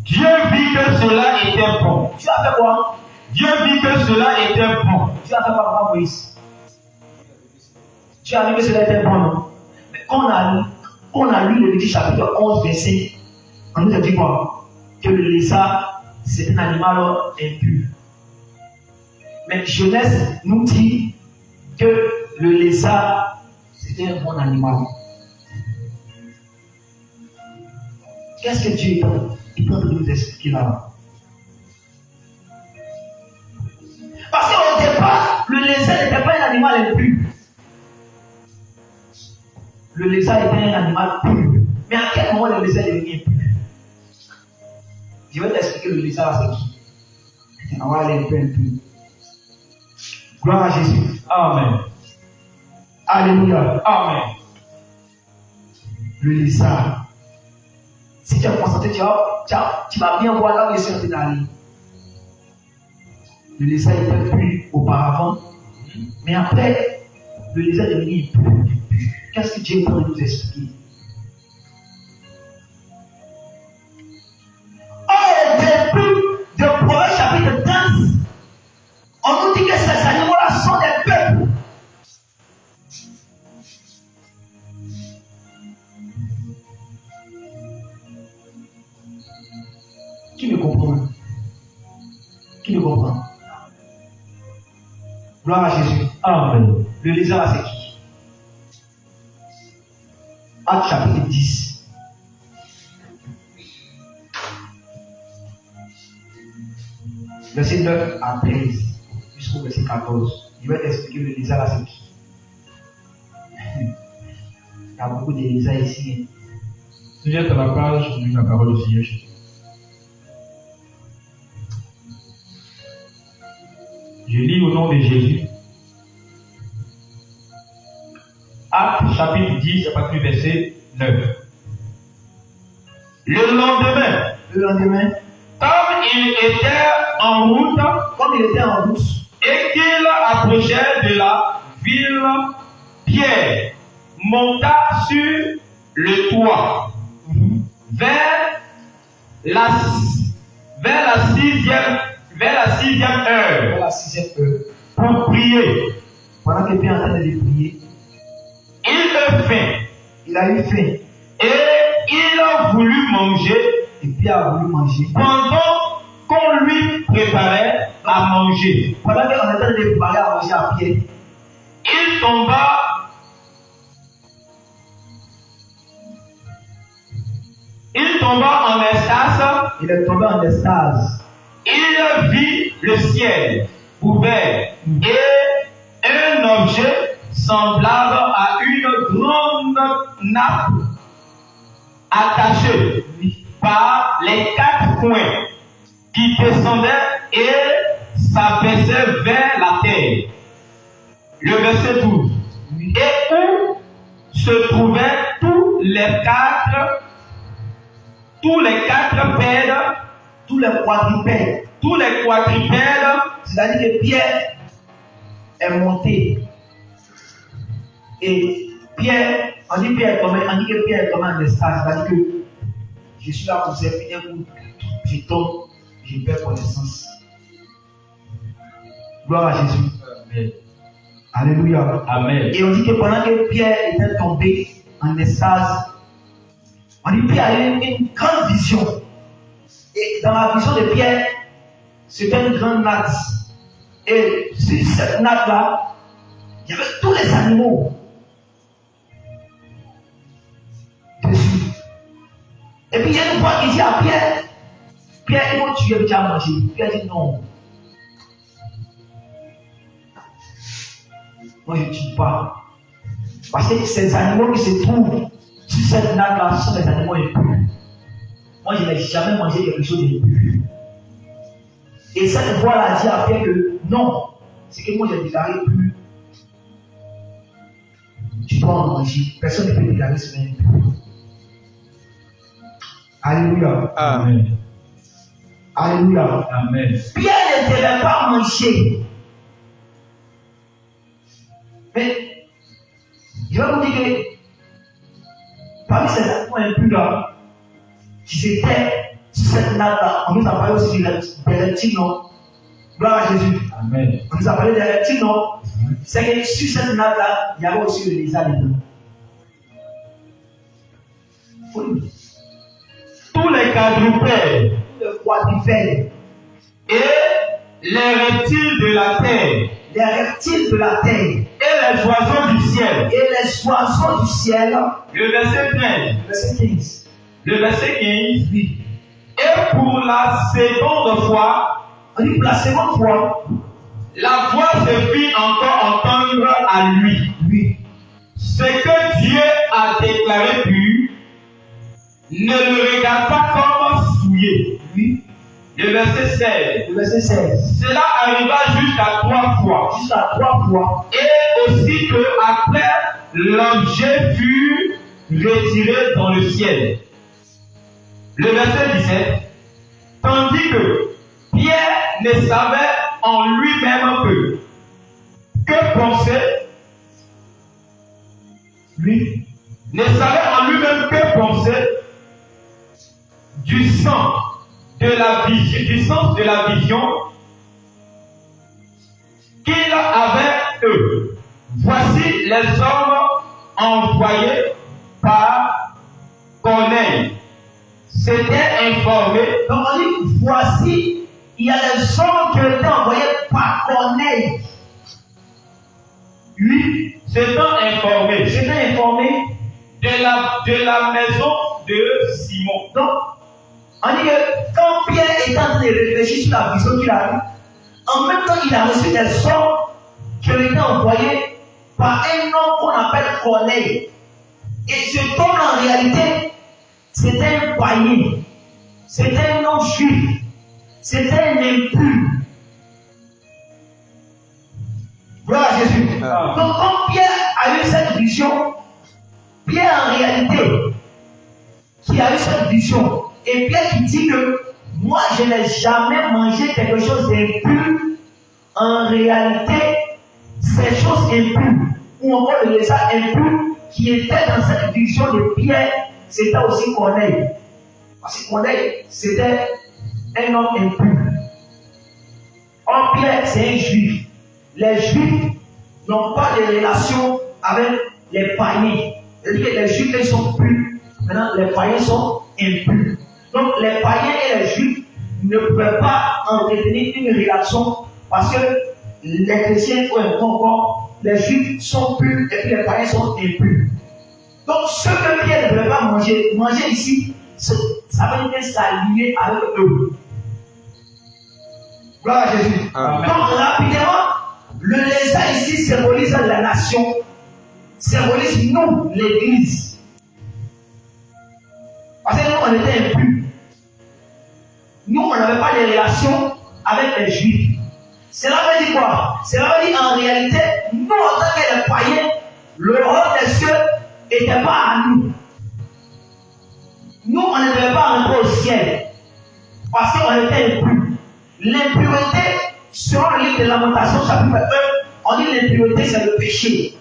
Dieu vit que cela était bon. Tu as fait quoi? Dieu vit que cela était bon. Tu as fait quoi, Moïse? Tu as vu que cela était bon, non? Mais quand on a lu le chapitre 11, verset, on nous a dit quoi? Que le lézard, c'est un animal impur. Mais Genèse nous dit que le lézard, c'était un bon animal. Qu'est-ce que Dieu est en train de nous expliquer là? Parce qu'au départ, le lézard n'était pas un animal impur. Le lézard était un animal pur. Mais à quel moment le lézard est devenu impur? Je vais t'expliquer le lézard, c'est qui? On va aller un peu impur. Gloire à Jésus. Amen. Alléluia. Amen. Le lézard. Si tu as constaté, tu vas bien voir là où il est en train d'aller. Le lézard était pur auparavant, mais après, le lézard est devenu impur. Qu'est-ce que Dieu est en train de nous expliquer? Au début de Proverbe chapitre 15, on nous dit que ces animaux-là sont des peuples. Qui me comprend? Qui me comprend? Gloire à Jésus. Amen. Le lézard, c'est qui? Acte chapitre 10. Verset 9 à 13. Jusqu'au verset 14. Je vais t'expliquer le lézard, c'est qui? Il y a beaucoup de lézards ici. Si vous êtes à la page, on lit la parole du Seigneur. Je lis au nom de Jésus. Acte chapitre 10, à partir du verset 9. Le lendemain, comme il était en route, et qu'il approchait de la ville, Pierre monta sur le toit vers la sixième heure pour prier. Pendant que Pierre est en train de prier, Il a eu faim. Et il a voulu manger. Et Pierre a voulu manger. Pendant qu'on lui préparait à manger. Pendant qu'on est en train de préparer à manger à Pierre, Il tomba en extase. il est tombé en extase. Il vit le ciel ouvert et un objet semblable à une grande nappe attachée par les quatre coins qui descendaient et s'abaissaient vers la terre. Le verset 12. Et où se trouvaient tous les quatre pèdes, Tous les quadrupèdes, c'est-à-dire que Pierre est monté. Et Pierre, on dit que Pierre est tombé en extase, c'est-à-dire que je suis là pour servir un coup, je tombe, je perds connaissance. Gloire à Jésus. Amen. Alléluia. Amen. Et on dit que pendant que Pierre était tombé en extase, on dit que Pierre a eu une grande vision. Et dans la vision de Pierre, c'était une grande natte. Et sur cette natte-là, il y avait tous les animaux dessus. Et puis il y a une fois qu'il dit à Pierre, il faut tuer, tu as mangé. Pierre dit non. Moi je ne tue pas. Parce que ces animaux qui se trouvent sur cette natte-là sont des animaux impurs. Moi je n'ai jamais mangé quelque chose d'impur. Et cette voix-là dit à Pierre que non, c'est que moi j'ai déclaré plus. Tu dois en manger. Personne ne peut déclarer ce même impur. Alléluia. Amen. Alléluia. Amen. Pierre ne devait pas manger. Mais je vais vous dire que parmi ces animaux impurs là, qui étaient sur cette natte-là, on nous a parlé aussi des reptiles, non? Gloire à Jésus. Amen. On nous a parlé des reptiles, non? C'est que sur cette natte-là, il y avait aussi le lézard dedans. tous les quadrupèdes le quadrupède, et les reptiles de la terre, les reptiles de la terre et les oiseaux du ciel. et les oiseaux du ciel. Le verset 13. Verset 15. Le verset 15. Oui. Et pour la seconde fois, On dit pour la seconde fois, la voix se fit encore entendre à lui. oui. Ce que Dieu a déclaré pur, ne le regarde pas comme souillé. Oui. Le verset 16. Le verset 16. Cela arriva jusqu'à 3 fois. Jusqu'à 3 fois. Et aussi que après l'objet fut retiré dans le ciel. Le verset 17. Tandis que Pierre ne savait en lui-même que penser. Lui ne savait en lui-même que penser du sens de la vision qu'il avait eux. Voici les hommes envoyés par Corneille s'étaient informés. Donc on dit, voici, il y a des hommes qui ont été envoyés par Corneille. Lui s'étant informé J'étais informé. de la maison de Simon. Donc, on dit que quand Pierre est en train de réfléchir sur la vision qu'il a eue, en même temps, il a reçu des hommes qui ont été envoyés par un homme qu'on appelle Corneille. Et cet homme, en réalité, c'était un païen. C'était un non-juif. C'était un impur. Gloire à Jésus. Ah. Donc, quand Pierre a eu cette vision, Pierre, en réalité, qui a eu cette vision, et Pierre qui dit que moi, je n'ai jamais mangé quelque chose d'impur, en réalité, ces choses impures, ou encore le lézard impur, qui était dans cette vision de Pierre, c'était aussi Corneille. Parce que Corneille, c'était un homme impur. Or, Pierre, c'est un juif. Les juifs n'ont pas de relation avec les païens. C'est-à-dire que les juifs, ils sont purs. Maintenant, les païens sont impurs. Donc, les païens et les juifs ne pouvaient pas entretenir une relation parce que les chrétiens ou encore les juifs sont purs et puis les païens sont impurs. Donc, ce que Pierre ne devait pas manger ici, ça veut dire s'allier avec eux. Gloire à Jésus. Amen. Donc, rapidement, le lézard ici symbolise la nation, symbolise nous, l'église. Parce que nous, on était impurs. Nous, on n'avait pas de relation avec les juifs. Cela veut dire quoi? Cela veut dire en réalité, nous, en tant que les païens, le royaume des cieux n'était pas à nous. Nous, on ne devait pas rentrer au ciel. Parce qu'on était impurs. L'impureté, selon le livre de Lamentation, chapitre 1, on dit l'impureté, c'est le péché.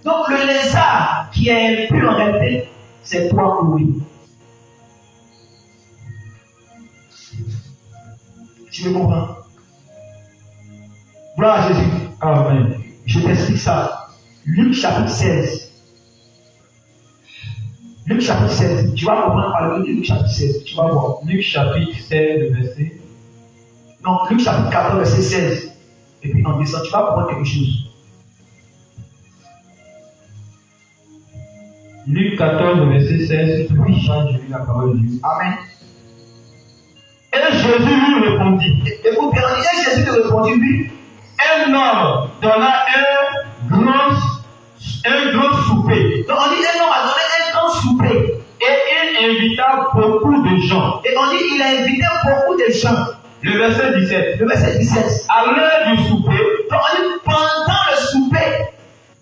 Donc, le lézard qui est impur en réalité, c'est toi ou oui. Tu me comprends? Gloire à Jésus. Amen. Je t'explique ça. Luc chapitre 16. Luc chapitre 16. Tu vas comprendre par le Luc chapitre 16. Tu vas voir. Luc chapitre 16, verset. Non, Luc chapitre 14, verset 16. Et puis en descend, tu vas comprendre quelque chose. Luc 14, verset 16. Oui, j'ai lu la parole de Dieu. Amen. Et Jésus lui répondit. Écoute bien, et Jésus lui répondit, lui. Un homme donna un grand souper. Donc on dit, un homme a donné un grand souper. Et il invita beaucoup de gens. Et on dit, il a invité beaucoup de gens. Le verset 17. Le verset 17. À l'heure du souper, Donc on dit, pendant le souper,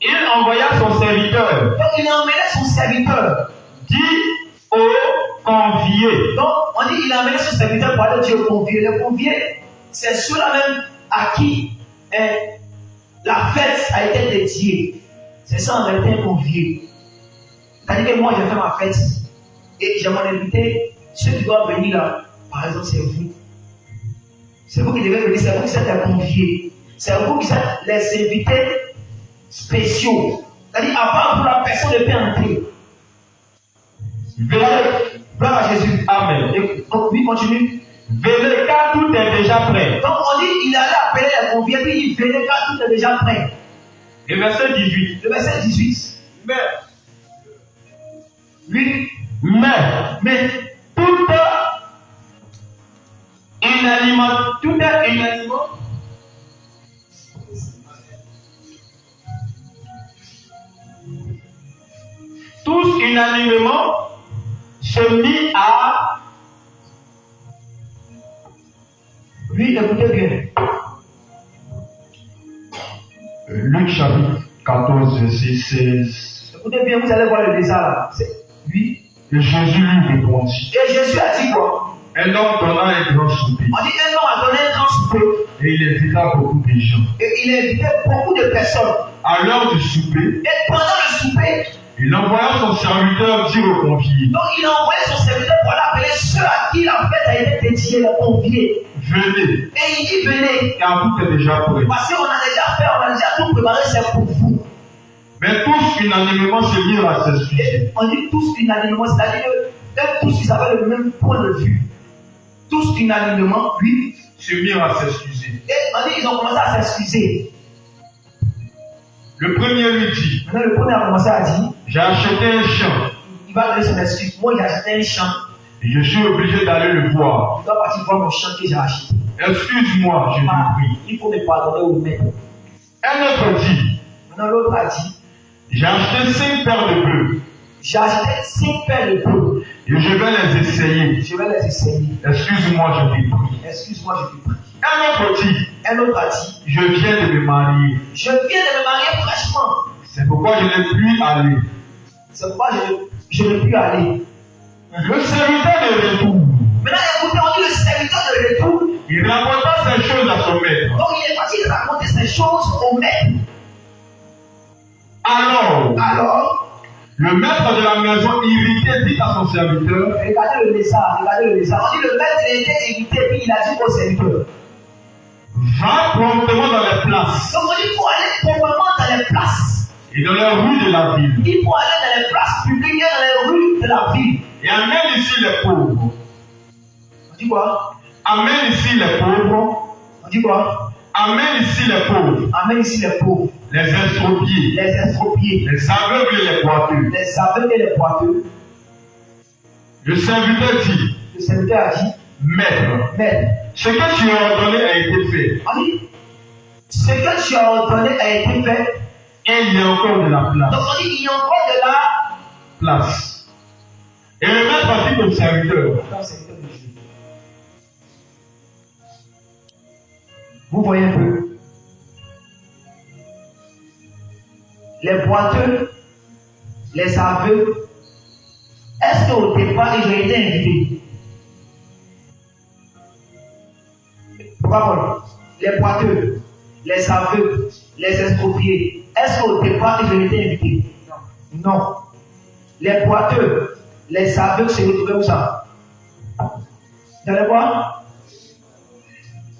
il envoya son serviteur. donc il a emmené son serviteur. Dit aux conviés. Donc on dit, il a emmené son serviteur pour aller dire aux conviés. Les conviés, c'est ceux-là même à qui la fête a été dédiée. C'est ça en réalité un convié. C'est-à-dire que moi, j'ai fait ma fête et j'ai mon invité. Ceux qui doivent venir là, par exemple, c'est vous. C'est vous qui devez venir, c'est vous qui êtes les conviés. C'est vous qui êtes les invités spéciaux. C'est-à-dire, à part vous, la personne ne peut entrer. Gloire à Jésus. Amen. Et, donc, oui, continue. Venez car tout est déjà prêt. Donc on dit, il allait appeler les conviés, puis il venait car tout est déjà prêt. Et verset 18. Le verset 18. Mais, Oui. Mais tout est inanimaux. Tous unanimement se mit à. Oui, écoutez bien. Luc chapitre 14, verset 16. Écoutez bien, vous allez voir le dessin là. Oui. Et Jésus lui répondit. Et Jésus a dit quoi? Un homme donna un grand souper. On dit un homme a donné un grand souper. Et il invita beaucoup de gens. Et il invitait beaucoup de personnes. À l'heure du souper, Et pendant le souper, il envoya son serviteur dire aux conviés, donc il a envoyé son serviteur pour aller appeler ceux à qui la fête a été dédiée, les conviés. venez, Et il dit venez. car tout est déjà prêt. Parce qu'on a déjà fait, on a déjà tout préparé, c'est pour vous. Mais tous unanimement se mirent à s'excuser. Et on dit tous unanimement, c'est-à-dire que tous ils avaient le même point de vue. Tous unanimement, oui. Se mirent à s'excuser. Et on dit ils ont commencé à s'excuser. Le premier lui dit, Maintenant le premier a commencé à dire, j'ai acheté un champ il va donner son excuse. Moi j'ai acheté un champ. et je suis obligé d'aller le voir. Je dois partir voir mon champ que j'ai acheté. Excuse-moi, je lui prie. Il faut me pardonner au maître. Un autre dit, Maintenant l'autre a dit, j'ai acheté 5 paires de bœufs j'ai acheté 5 paires de bœufs. et je vais les essayer. Je vais les essayer. Excuse-moi, je lui prie. Excuse-moi, je te prie. Un autre dit, Un autre a dit, je viens de me marier. je viens de me marier fraîchement. C'est pourquoi je n'ai plus aller. C'est pourquoi je ne puis aller. Le serviteur de retour, Maintenant, écoutez, on dit le serviteur de retour. il rapporta ces choses à son maître. Donc, il est parti de raconter ces choses au maître. Alors, Le maître de la maison irrité dit à son serviteur, regardez le lézard, regardez le lézard. On dit le maître il était irrité, puis il a dit au serviteur. va promptement dans les places Donc, on dit il faut aller promptement dans les places. et dans les rues de la ville Il faut aller dans les places publiques et dans les rues de la ville. et amène ici les pauvres. On dit quoi? Amène ici les pauvres. On dit quoi? Amène ici les pauvres, Amène ici les pauvres, les estropiés, les estropiés, les aveugles et les boiteux. les aveugles et les boiteux. Le serviteur dit, Le serviteur a dit, maître, maître, ce que tu as ordonné a été fait on dit, ce que tu as ordonné a été fait. et il y a encore de la Donc place. on dit, il y a encore de la Place. Et le maître a dit au serviteur, dans le serviteur de Jésus. Vous voyez un peu. Les boiteux, les aveugles, est-ce qu'au départ ils ont été invités? Pourquoi? Les boiteux, les aveugles, les estropiés, est-ce qu'au départ ils ont été invités? Non. Les boiteux, les aveugles se retrouvaient où ça? Dans les bois?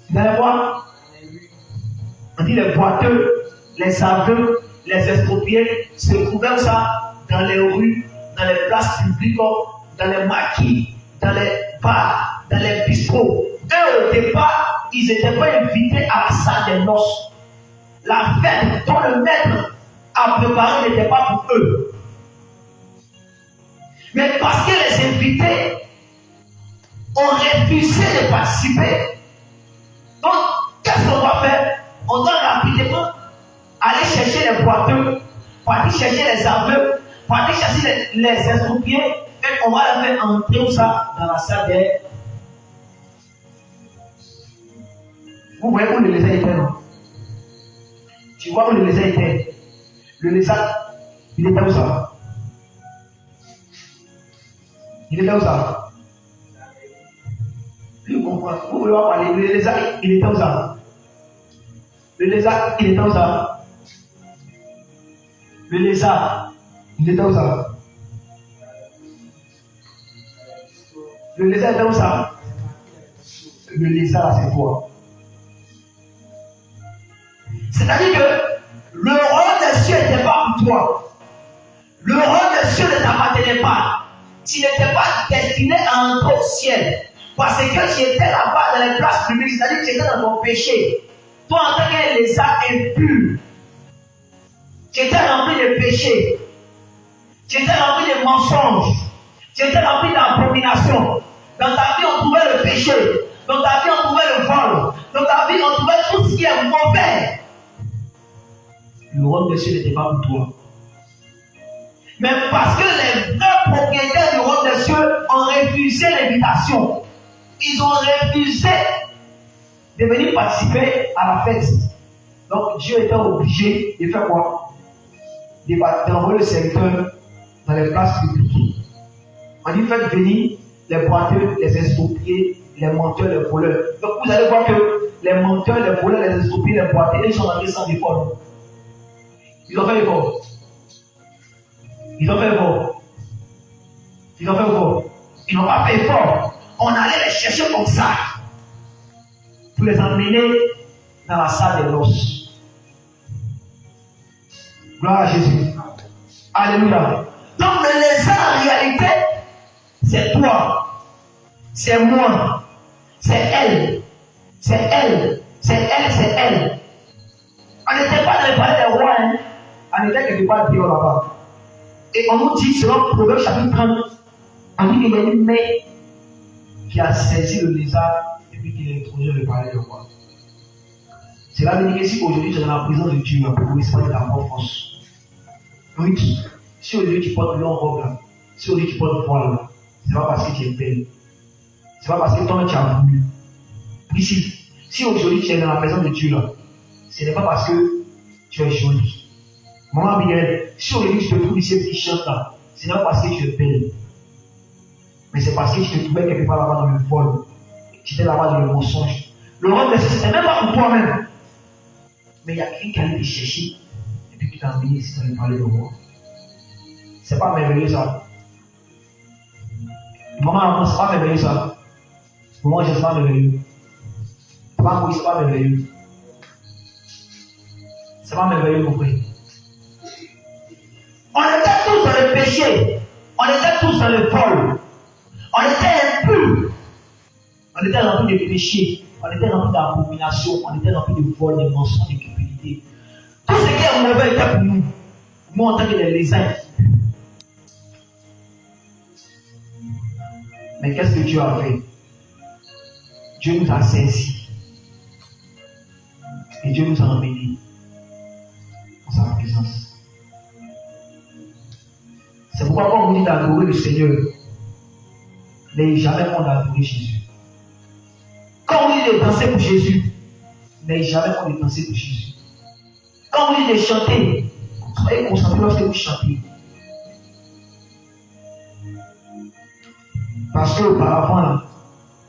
Dans les bois? On dit les boiteux, les aveugles, les estropiés se trouvaient où ça? Dans les rues, dans les places publiques, dans les maquis, dans les bars, dans les bistrots. Eux, au départ, ils n'étaient pas invités à la salle des noces. La fête dont le maître a préparé n'était pas pour eux. Mais parce que les invités ont refusé de participer, donc qu'est-ce qu'on va faire? On doit rapidement aller chercher les boiteux, partir chercher les aveugles, partir chercher les estropiés, et on va les faire entrer où ça? Dans la salle des. Vous voyez où le lézard était, non? Tu vois où le lézard était? Le lézard, il était où ça? Il était où ça? Vous comprenez? Vous voulez pas parler? Le lézard, il était où ça? Le lézard, il était où ça? Le lézard, il était où ça? Le lézard était où ça? Le lézard, c'est toi. C'est-à-dire que le royaume des cieux n'était pas pour toi. Le royaume des cieux ne t'appartenait pas. tu n'étais pas destiné à entrer au ciel. Parce que tu étais là-bas dans les places publiques, c'est-à-dire que tu étais dans ton péché. Toi, en tant que lézard impur, tu étais rempli de péché. Tu étais rempli de mensonges. Tu étais rempli d'abominations. Dans ta vie, on trouvait le péché. Dans ta vie, on trouvait le vol. Dans ta vie, on trouvait tout ce qui est mauvais. Le royaume des cieux n'était pas pour toi. Mais parce que les vrais propriétaires du royaume des cieux ont refusé l'invitation. Ils ont refusé de venir participer à la fête. Donc Dieu était obligé de faire quoi? D'envoyer le serviteur dans les places publiques. On dit faites venir les boiteux, les estropiés, les menteurs, les voleurs. Donc vous allez voir que les menteurs, les voleurs, les estropiés, les boiteux, ils sont rentrés sans effort. Ils ont fait effort. Ils ont fait effort. Ils ont fait effort. Ils n'ont pas fait effort. On allait les chercher comme ça pour les emmener dans la salle des noces. Gloire à Jésus. Alléluia. Donc le lézard en réalité, c'est toi, c'est moi, c'est elle, c'est elle, c'est elle, c'est elle. On n'était pas dans le palais des rois, hein. On était quelque part dehors là-bas. Et on nous dit, selon Proverbe chapitre 30, on dit qu'il y a une main qui a saisi le lézard et puis qui l'a introduit dans le palais des rois. Cela veut dire que si aujourd'hui tu es dans la présence de Dieu, pour respecter ta propre force. Oui, si aujourd'hui tu portes long robe là, si aujourd'hui tu portes voile là, c'est pas parce que tu es belle. C'est pas parce que toi tu as voulu. Ici, si aujourd'hui tu es dans la présence de Dieu là, ce n'est pas parce que tu es jolie. Maman Miguel, si aujourd'hui tu te trouves ici qui chante là, ce n'est pas parce que tu es belle. Mais c'est parce que tu te trouvais quelque part là-bas dans le vol. Tu étais là-bas dans le mensonge. Le rôle de ce n'est même pas pour toi-même. Mais il y a quelqu'un qui allait te chercher et puis qui t'a envoyé ici dans le palais de roi. C'est pas merveilleux ça. Maman, c'est pas merveilleux ça. Moi, je sais pas merveilleux. Maman, c'est pas merveilleux. C'est pas merveilleux, mon frère. On était tous dans le péché. On était tous dans le vol. On était impurs. On était remplis de péché. On était remplis d'abomination. On était remplis de vol, de mensonges, de cupidité. Tout ce qui est mauvais était pour nous. Nous, en tant que des lézards. Mais qu'est-ce que Dieu a fait? Dieu nous a saisis. Et Dieu nous a emmenés dans sa présence. C'est pourquoi quand on dit d'adorer le Seigneur, n'ayez jamais honte d'adorer Jésus. Quand on dit de danser pour Jésus, n'ayez jamais honte de danser pour Jésus. Quand on dit de chanter, soyez concentrés lorsque vous chantez. Parce qu'auparavant,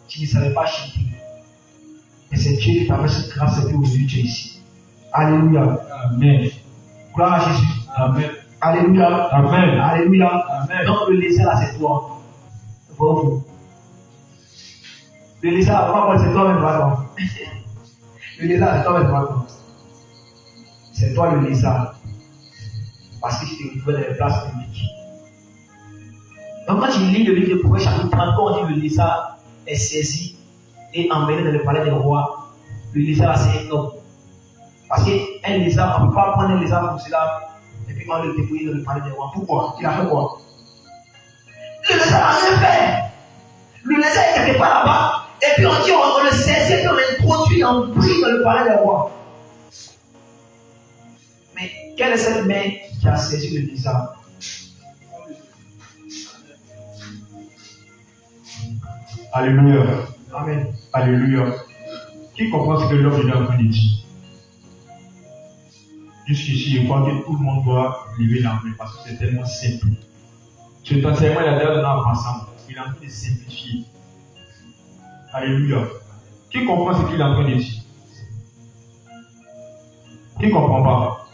tu ne savais pas chanter. Et c'est Dieu qui t'a fait cette grâce et aujourd'hui tu es ici. Alléluia. Amen. Gloire à Jésus. Amen. Alléluia. Amen. Alléluia. Amen. Donc le lézard là c'est toi. Bon. Le lézard là, c'est toi-même vraiment. Le lézard c'est toi-même vraiment. C'est toi le lézard. Parce que tu te retrouvais dans les places publiques. Donc quand tu lis le livre de Proverbe chapitre 30, quand on dit le lézard est saisi et emmené dans le palais des rois, le lézard là c'est un homme. Parce qu'un lézard, on ne peut pas prendre un lézard comme cela et puis on le dépouiller dans le palais des rois. Pourquoi? Il a fait quoi? Le lézard n'a rien fait. Le lézard est quelque part là-bas et puis on dit on le saisit et puis on l'introduit en prix dans le palais des rois. Mais quelle est cette main qui a saisi le lézard? Alléluia. Amen. Alléluia. Qui comprend ce que l'homme est en train de dire? Jusqu'ici, je crois que tout le monde doit lever la main parce que c'est tellement simple. Cet enseignement, il a déjà donné en passant. Il est en train de simplifier. Alléluia. Qui comprend ce qu'il est en train de dire? Qui ne comprend pas?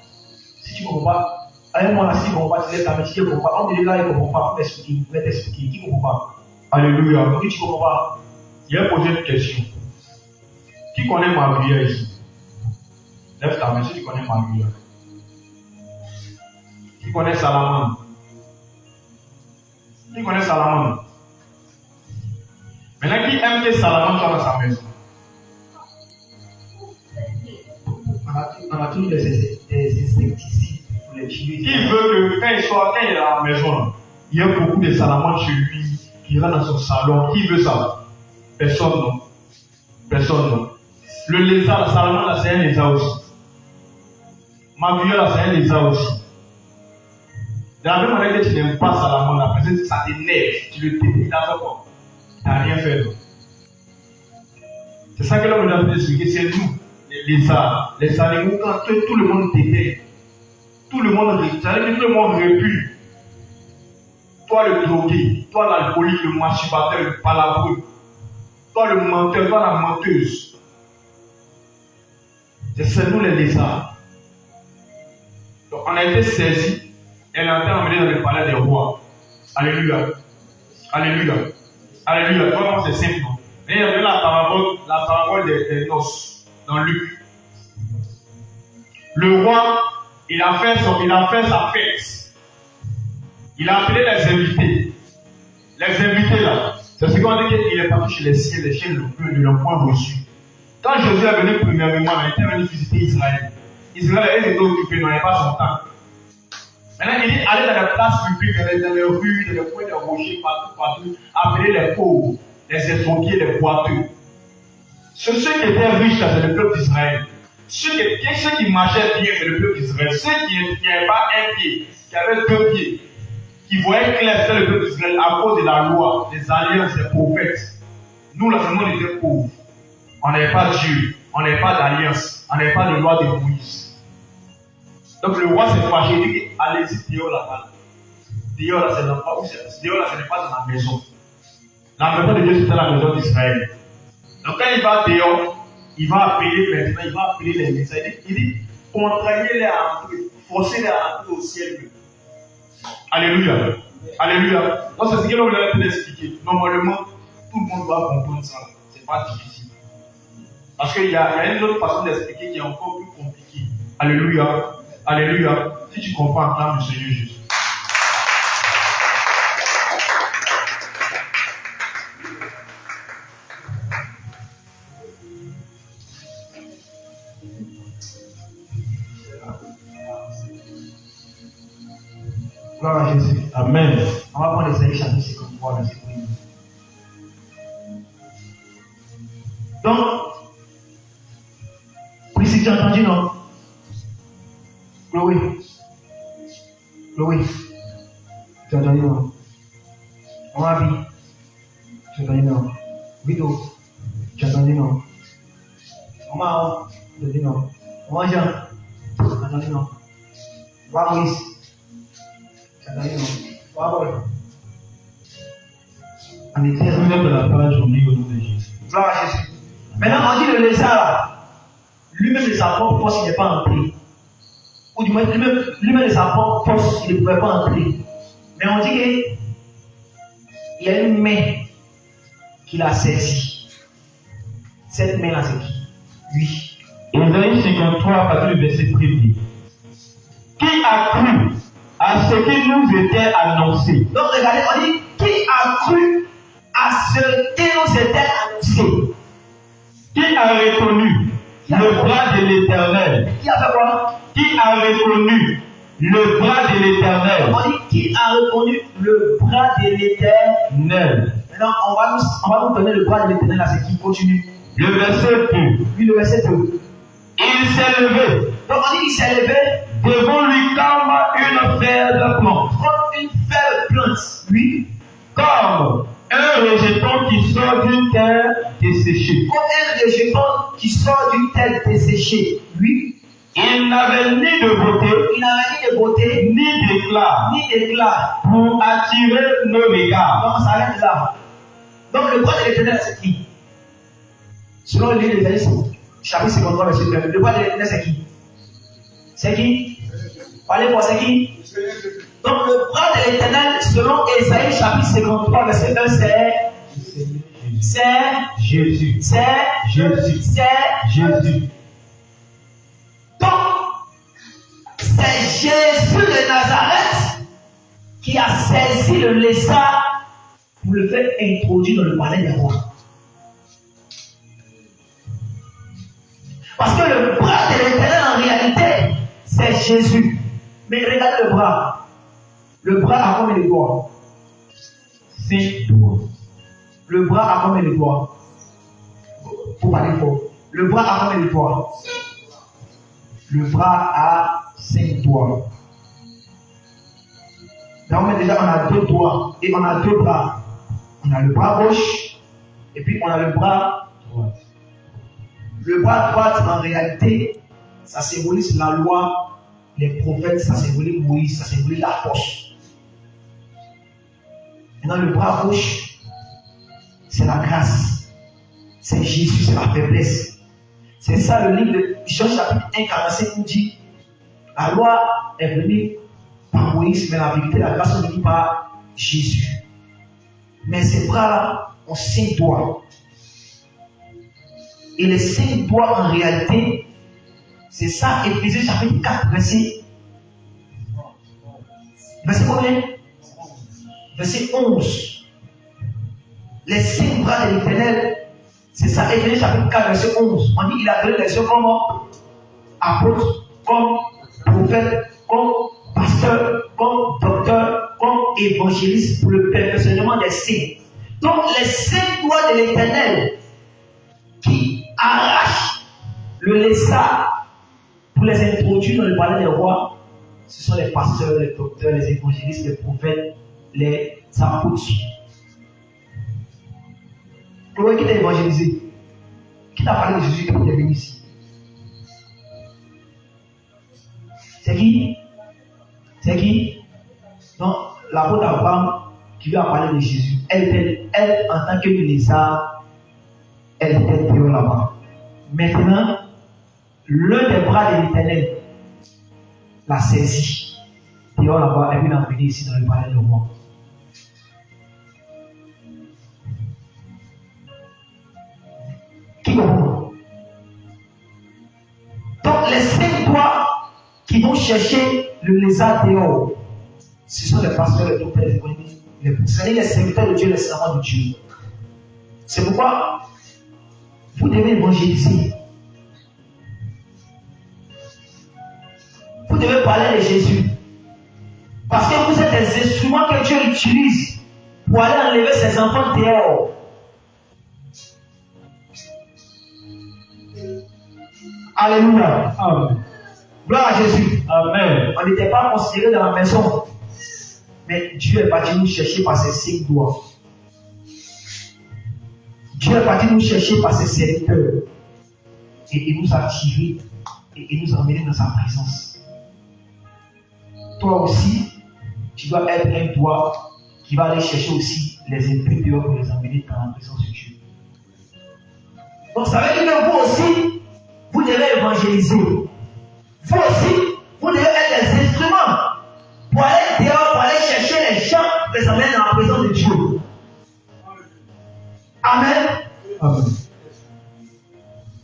Si tu ne comprends pas, avec moi là, si tu ne comprends pas, tu lèves ta main. Si tu ne comprends pas, on te dit là, il ne comprend pas. On va t'expliquer. Qui ne comprend pas? Alléluia. Donc, tu ne comprends pas. Il a posé une question. Qui connaît Maria ici? Lève ta main si tu connais Maria. Qui connaît Salomon? Qui connaît Salomon? Maintenant, qui aime que Salomon soit dans sa maison? On a toujours des insecticides pour les tuer. Qui veut que quand il est dans la maison, il y a beaucoup de Salomon chez lui, qui rentre dans son salon? Qui veut ça? Personne, non. Personne, non. Le lézard, Salomon, là, c'est un lézard aussi. Ma vie, là, c'est un lézard aussi. De la même manière que tu n'aimes pas Salomon, là, peut-être ça t'énerve, tu le détestes, il a fait quoi? Tu n'as rien fait, non. C'est ça que l'homme nous a expliqué, c'est nous, les animaux, quand tout le monde déteste. Tout le monde répugne. Toi le drogué, toi l'alcoolique, le masturbateur, le palabreux, toi le menteur, toi la menteuse. C'est nous les lézards. Donc on a été saisis et on a été emmenés dans le palais des rois. Alléluia. Alléluia. Alléluia. Vraiment c'est simple. Et il y avait la parabole des noces dans Luc. Le roi, il a fait sa fête. Il a appelé les invités. Les invités là, c'est ce qu'on dit qu'il est parti chez les chiens ne l'ont point reçu. Quand Jésus est venu premièrement, il était venu visiter Israël. Israël était occupé, il n'avait pas son temps. Maintenant, il dit allez dans les places publiques, dans les rues, dans les coins de rochers, partout, appeler les pauvres, les estropiés, les boiteux. Ceux qui étaient riches, c'est le peuple d'Israël. Ceux qui marchaient bien, c'est le peuple d'Israël. Ceux qui n'avaient pas un pied, qui avaient deux pieds, qui voyaient clair, c'est le peuple d'Israël à cause de la loi, des alliances, des prophètes. Nous, là, seulement, on était pauvres. On n'avait pas Dieu, on n'avait pas d'alliance, on n'avait pas de loi de Moïse. Donc le roi s'est fâché, il dit allez-y dehors là-bas. Dehors là, ce n'est pas dans la maison. La maison de Dieu, c'était la maison d'Israël. Donc quand il va dehors, il va appeler les médecins. Il dit contraignez-les à entrer, forcez-les à entrer au ciel. Alléluia. Alléluia. Donc c'est ce que l'on voulait expliquer. Normalement, tout le monde doit comprendre ça. Ce n'est pas difficile. Parce qu'il y a une autre façon d'expliquer qui est encore plus compliquée. Alléluia. Alléluia. Si tu comprends, acclame le Seigneur Jésus. Gloire à Jésus. Amen. On va prendre Ésaïe chapitre 53, verset 1. Donc, Priscille, tu as entendu, non? Chloé. Tu as entendu, non? On va vite. Tu as entendu, non? Vito. Tu as entendu, non? On va, tu as entendu, non? On va, Jean. Tu as entendu, non? On va, Maurice. Tu as entendu, non? On va, Paul. On est très de la page, on lit au nom de Jésus. Gloire à Jésus. Maintenant, on dit le lézard là, lui-même de sa propre force, il n'est pas entré. Ou du moins, lui-même de sa propre force, il ne pouvait pas entrer. Mais on dit qu'il y a une main qui l'a saisi. Cette main-là, c'est qui? Lui. Ésaïe 53, à partir du verset 1er. Qui a cru à ce qui nous était annoncé? Donc, regardez, on dit qui a cru à ce qui nous était annoncé? Qui a reconnu le bras de l'Éternel? Qui a fait quoi? Qui a reconnu le bras de l'Éternel? On dit qui a reconnu le bras de l'Éternel. Maintenant, on va nous donner le bras de l'Éternel, là, c'est qui continue. Le verset 2. Puis le verset 2. Il s'est levé. Donc on dit qu'il s'est levé Devant lui comme une faible plante. comme une faible plante. Oui. Comme un rejeton qui sort d'une terre desséchée. Comme un rejeton qui sort d'une terre desséchée. Oui. Il n'avait ni de beauté, Il n'avait ni de beauté, ni d'éclat pour attirer nos regards. Donc ça s'arrête là. Donc le bras de l'Éternel, c'est qui? Selon le livre d'Ésaïe, chapitre 53, verset 2. Le bras de l'Éternel, c'est qui? C'est qui? Parlez pour c'est qui? Donc le bras de l'Éternel, selon Ésaïe, chapitre 53, verset 1, c'est Jésus. C'est Jésus. C'est Jésus. Donc, c'est Jésus de Nazareth qui a saisi le lézard pour le faire introduire dans le palais des rois. Parce que le bras de l'Éternel, en réalité, c'est Jésus. Mais regardez le bras. Le bras a combien de doigts? 5 doigts. Le bras a combien de doigts? Faut parler fort. Le bras a combien de doigts? Le bras a 5 doigts. Donc déjà on a 2 doigts et on a 2 bras. On a le bras gauche et puis on a le bras droit. Le bras droit en réalité, ça symbolise la loi, les prophètes, ça symbolise Moïse, ça symbolise la force. Maintenant le bras gauche, c'est la grâce. C'est Jésus, c'est la faiblesse. C'est ça le livre de Jean chapitre 1, 45 nous dit, la loi est venue par Moïse, mais la vérité, la grâce est venue par Jésus. Mais ces bras-là ont 5 doigts. Et les 5 doigts en réalité, c'est ça, Éphésiens chapitre 4, verset combien? Verset 11. Les 5 bras de l'Éternel, c'est ça, Éphésiens chapitre 4, verset 11. On dit il a donné les yeux comme apôtre, comme prophète, comme pasteur, comme docteur, comme évangéliste pour le perfectionnement des saints. Donc les 5 doigts de l'Éternel qui arrachent le lézard pour les introduire dans le palais des rois, ce sont les pasteurs, les docteurs, les évangélistes, les prophètes, les apôtres. Chloé, qui t'a évangélisé? Qui t'a parlé de Jésus quand tu es venu ici? C'est qui? C'est qui? Donc, l'apôtre Abraham qui lui a parlé de Jésus. Elle, en tant que lézard, elle était dehors là-bas. Maintenant, l'un des bras de l'Éternel l'a saisi. Dehors là-bas, et puis l'a emmené ici dans le palais de roi. Qui comprend? Donc, les 5 doigts qui vont chercher le lézard dehors, ce sont les pasteurs, les docteurs, les évangélistes, les serviteurs de Dieu, les servants de Dieu. C'est pourquoi vous devez évangéliser. Vous devez parler de Jésus. Parce que vous êtes des instruments que Dieu utilise pour aller enlever ses enfants dehors. Alléluia. Amen. Gloire à Jésus. Amen. On n'était pas considérés dans la maison. Mais Dieu est parti nous chercher par ses 5 doigts. Dieu est parti nous chercher par ses serviteurs. Et il nous a tirés. Et il nous a emmenés dans sa présence. Toi aussi, tu dois être un doigt qui va aller chercher aussi les impies dehors pour les emmener dans la présence de Dieu. Donc ça veut dire que vous aussi, vous devez évangéliser. Vous aussi, vous devez être des instruments pour aller dehors, pour aller chercher les gens, pour les emmener dans la présence de Dieu. Amen. Amen.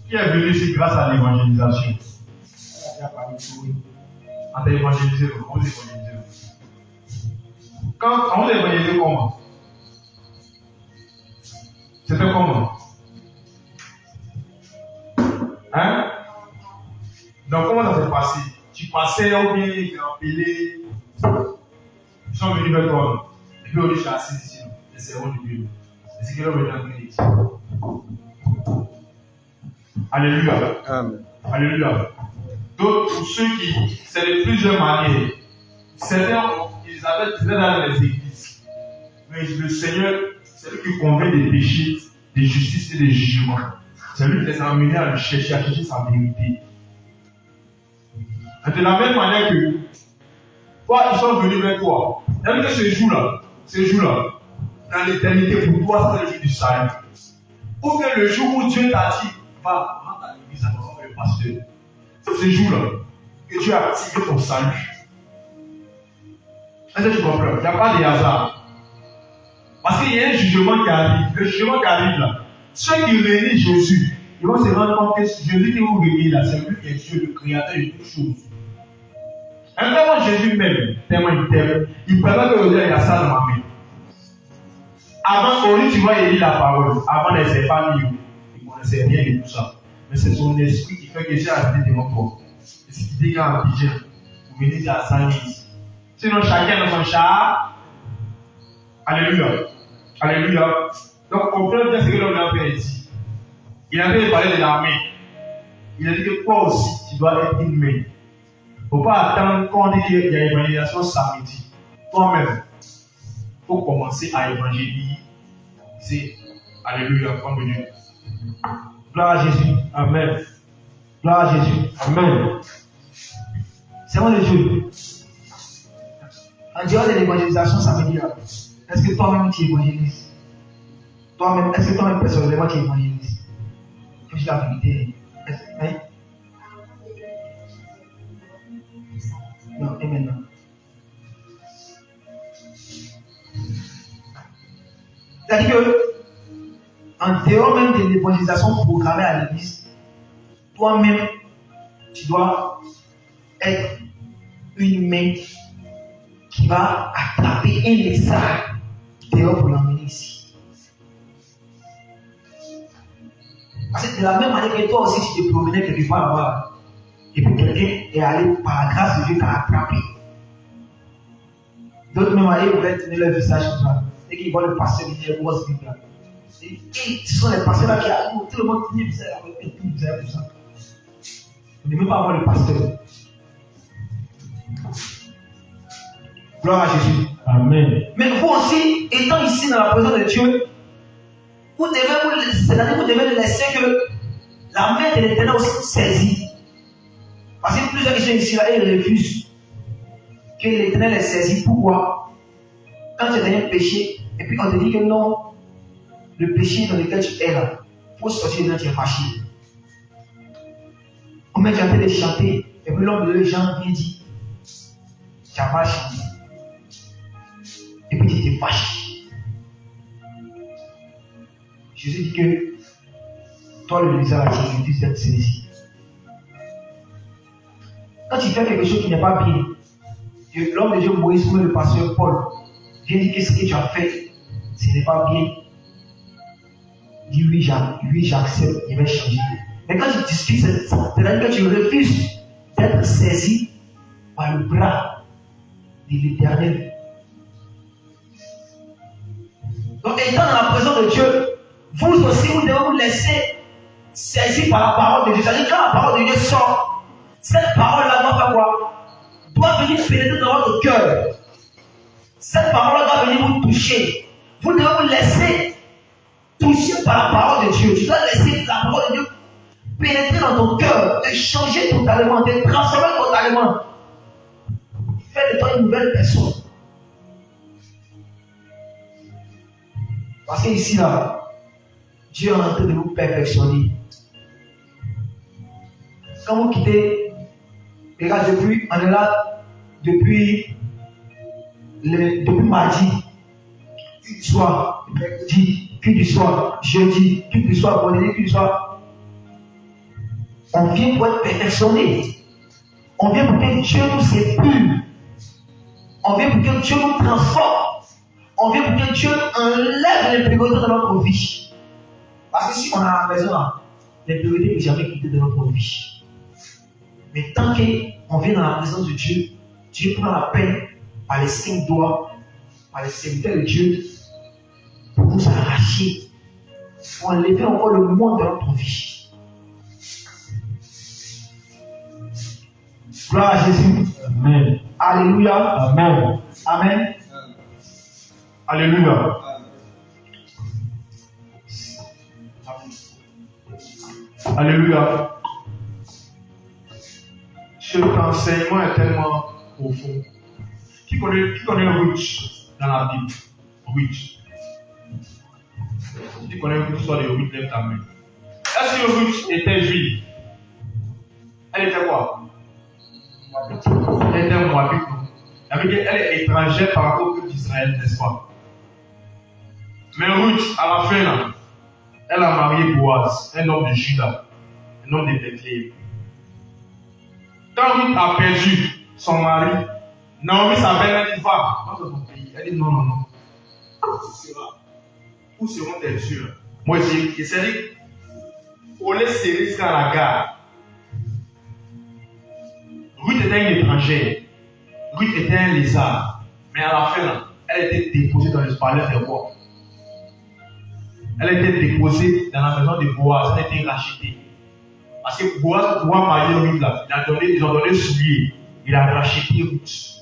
Qui est venu ici grâce à l'évangélisation? On t'a évangélisé, on vous évangélisé. Quand on vous évangélisé comment? C'était comment? Hein? Donc comment ça s'est passé? Tu passais ou bien ils ont appelé, ils sont venus vers toi. Et puis on dit je suis assis ici, les servants du Dieu. Et c'est qu'ils ont venu en clinique. Alléluia. Amen. Alléluia. Donc pour ceux qui, c'est de plusieurs manières. Certains, ils avaient dans les églises. Mais le Seigneur, c'est lui qui convainc des péchés, des justices et des jugements. C'est lui qui les a amenés à chercher sa vérité. Et de la même manière que toi, ils sont venus vers toi. C'est-à-dire que ce jour-là, dans l'éternité, pour toi, c'est le jour du salut. Ou bien le jour où Dieu t'a dit, va, rentre à l'église avec le pasteur. C'est ce jour-là que Dieu a activé ton salut. Est-ce que tu comprends? Il n'y a pas de hasard. Parce qu'il y a un jugement qui arrive. Le jugement qui arrive là, ceux qui réunissent Jésus, ils vont se rendre compte que Jésus que vous réunissez là, c'est lui qui est Dieu, le créateur de toutes choses. Tellement Jésus m'aime, tellement il t'aime, il préfère que il y a ça dans ma main. Avant, au lieu tu vois, il lit la parole. Avant, il ne sait pas lire. Il ne connaissait rien de tout ça. Mais c'est son esprit qui fait que j'ai habité devant toi. Et si tu dis qu'il y a un pigeon, vous venez dire à 100 000. Sinon, chacun dans son char. Alléluia. Alléluia. Donc, comprenez bien ce que l'homme a fait ici. Il avait parlé de l'armée. Il a dit que toi aussi, tu dois être une main. Il ne faut pas attendre qu'on dit qu'il y a évangélisation samedi. Toi-même, il faut commencer à évangéliser. Alléluia. Gloire à Jésus. Amen. Gloire à Jésus. Amen. C'est moi le Dieu. En dehors de l'évangélisation, ça veut dire, est-ce que toi-même tu évangélises? Toi-même, est-ce que toi-même personnellement tu évangélises? Je dis la vérité. Hein? Non, et maintenant. C'est-à-dire que, en dehors même de l'évangélisation programmée à l'église, toi-même, tu dois être une main qui va attraper un message dehors pour l'emmener ici. Parce que de la même manière que toi aussi tu te promenais quelque part là-bas, et puis quelqu'un est allé par la grâce de Dieu t'a attrapé. D'autres même allaient pouvaient tenir leur visage comme ça, et qu'ils voient le pasteur venir et voir ce qu'il y a. Et ce sont les pasteurs là qui arrivent, tout le monde tenir le visage avec le visage comme ça. Vous ne devez pas voir le pasteur. Gloire à Jésus. Amen. Mais vous aussi, étant ici dans la présence de Dieu, vous devez laisser que la main de l'Éternel aussi saisit. Parce que plusieurs qui sont ici là, ils refusent que l'Éternel les saisit. Pourquoi? Quand tu as un péché, et puis on te dit que non, le péché dans lequel tu es là, il faut sortir de là, tu es fâché. On met en train de chanter, et puis l'homme de gens vient dire, tu n'as pas chanté. Et puis tu te fâches. Jésus dit que toi, le misérable, tu dis d'être saisi. Quand tu fais quelque chose qui n'est pas bien, l'homme de Dieu Moïse ou le pasteur Paul vient dire que ce que tu as fait, ce n'est pas bien. Il dit oui, j'accepte, il va changer. Mais quand tu discutes, c'est-à-dire que tu refuses d'être saisi par le bras de l'Éternel. Donc, étant dans la présence de Dieu, vous aussi, vous devez vous laisser saisir par la parole de Dieu. C'est-à-dire, quand la parole de Dieu sort, cette parole-là doit faire quoi? Doit venir pénétrer dans votre cœur. Cette parole-là doit venir vous toucher. Vous devez vous laisser toucher par la parole de Dieu. Tu dois laisser la parole de Dieu pénétrer dans ton cœur, te changer totalement, te transformer totalement. Faire de toi une nouvelle personne. Parce qu'ici, là, Dieu est en train de vous perfectionner. Quand vous quittez, regarde, on est là depuis mardi, du soir, mercredi, puis du soir, jeudi, puis du soir, vendredi, puis du soir. On vient pour être perfectionné. On vient pour que Dieu nous épure. On vient pour que Dieu nous transforme. On vient pour que Dieu enlève les priorités de notre vie. Parce que si on est à la maison, les priorités ne peuvent jamais quitter de notre vie. Mais tant qu'on vient dans la présence de Dieu, Dieu prend la peine, par les 5 doigts, par les serviteurs de Dieu, pour nous arracher, pour enlever encore le monde de notre vie. Gloire à Jésus. Amen. Alléluia. Amen. Amen. Alléluia. Alléluia. Cet enseignement est tellement profond. Qui connaît Ruth dans la Bible? Ruth. Si tu connais l'histoire de Ruth, lève ta main. Est-ce que Ruth était juive? Elle était quoi? Elle était moabite. Elle est étrangère par rapport au peuple d'Israël, n'est-ce pas? Mais Ruth, à la fin, là, elle a marié Boaz, un homme de Juda, un homme de Bethléem. Quand Ruth a perdu son mari. Naomi, sa belle-mère, dit va dans ton pays. Elle dit non, non, non. Où seront tes yeux? Moi, j'ai dit, on les serrer dans la gare. Ruth était une étrangère. Ruth était un lézard. Mais à la fin, là, elle était déposée dans le palais des rois. Elle était déposée dans la maison de Boaz. Elle était rachetée. Parce que Boaz, pour marier Ruth, là, ils ont donné soulier. Il a racheté Ruth.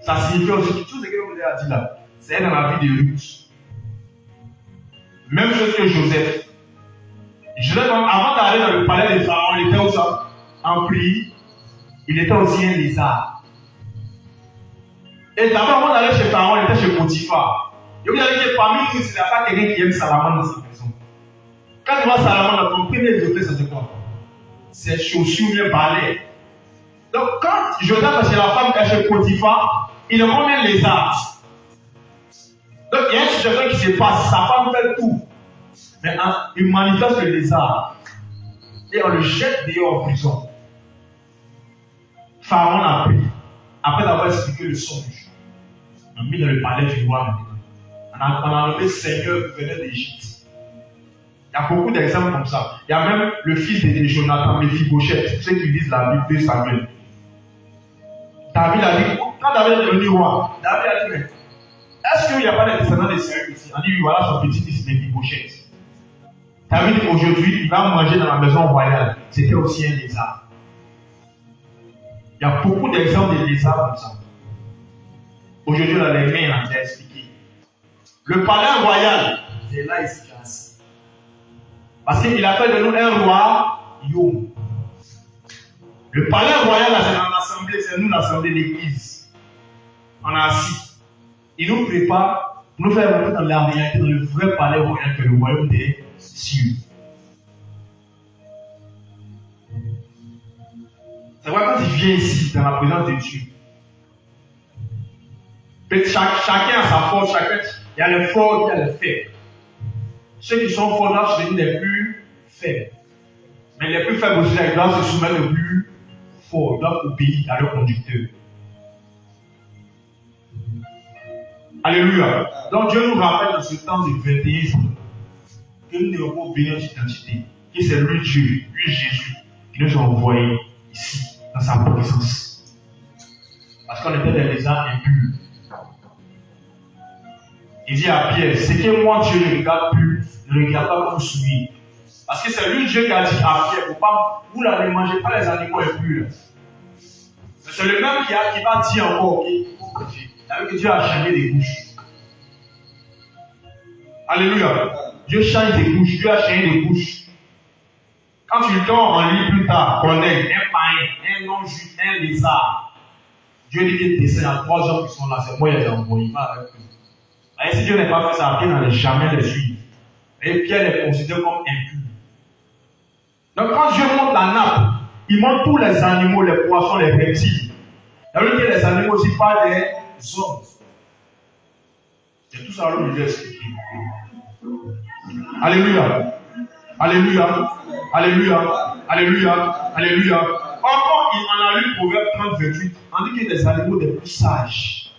Ça signifie aussi que tout ce que vous avez dit là, c'est dans la vie de Ruth. Même chose que Joseph. Joseph, avant d'aller dans le palais des pharaons, il était aussi en prix. Il était aussi un lézard. Et d'abord, avant d'aller chez Pharaon, il était chez Potiphar. Et vous allez dire, parmi nous, il n'y a pas quelqu'un qui aime Salomon dans sa maison. Quand tu vois Salomon, ton premier réflexe, c'est quoi? C'est chaussures bien balais. Donc, quand Joseph va chez la femme qui est chez Potiphar, il est comme un lézard. Donc, il y a une situation qui se passe, sa femme fait tout. Mais il manifeste le lézard. Et on le jette dehors en prison. Pharaon l'a pris. Après avoir expliqué le songe, on l'a mis dans le palais du roi. On a nommé Seigneur qui venait d'Égypte. Il y a beaucoup d'exemples comme ça. Il y a même le fils de Jonathan, Mephibosheth, ceux qui lisent la Bible de Samuel. David a dit, quand David est devenu roi, David a dit, mais est-ce qu'il n'y a pas de descendants de Saül ici? On dit, oui, voilà son petit-fils Mephibosheth. David, aujourd'hui, il va manger dans la maison royale. C'était aussi un lézard. Il y a beaucoup d'exemples de lézards comme ça. Aujourd'hui, on a les mains, on a expliqué. Le palais royal, c'est là ici qui est assis. Parce qu'il a fait de nous un roi yom. Le palais royal, c'est dans l'assemblée, c'est nous l'assemblée de l'église. On a assis. Il nous prépare, nous fait rentrer dans la réalité, dans le vrai palais royal que le royaume des cieux. C'est vrai, quand il vient ici, dans la présence de Dieu, chacun a sa force, il y a les forts, il y a les faibles. Ceux qui sont forts doivent se devenir les plus faibles. Mais les plus faibles aussi, ils doivent se soumettre aux plus forts, ils doivent obéir à leur conducteur. Alléluia. Donc Dieu nous rappelle dans ce temps de 21 jours que nous devons pas obéir à notre identité, que c'est lui Dieu, lui Jésus, qui nous a envoyés ici, dans sa présence. Parce qu'on était des lézards impurs. Il dit à Pierre, c'est que moi Dieu ne regarde plus, ne regarde pas comme soumis. Parce que c'est lui Dieu qui a dit à Pierre, vous ne mangez pas les animaux impurs. C'est le même qui va dire encore, que Dieu a changé des bouches. Alléluia. Dieu change des bouches, Dieu a changé des bouches. Quand tu dors en lit plus tard, connais un païen, un non-juif, un lézard. Dieu dit qu'il descend à 3 hommes qui sont là, c'est moi qui les ai envoyés. Et si Dieu n'est pas fait ça, Pierre n'allait jamais les suivre. Et Pierre les considère comme impurs. Donc quand Dieu monte la nappe, il monte tous les animaux, les poissons, les reptiles. Ça veut dire que les animaux aussi pas des hommes. C'est tout ça que je vais expliquer. Alléluia. Alléluia. Alléluia. Alléluia. Alléluia. Encore, on a lu Proverbe 30, 28. On dit qu'il y a des animaux des plus sages.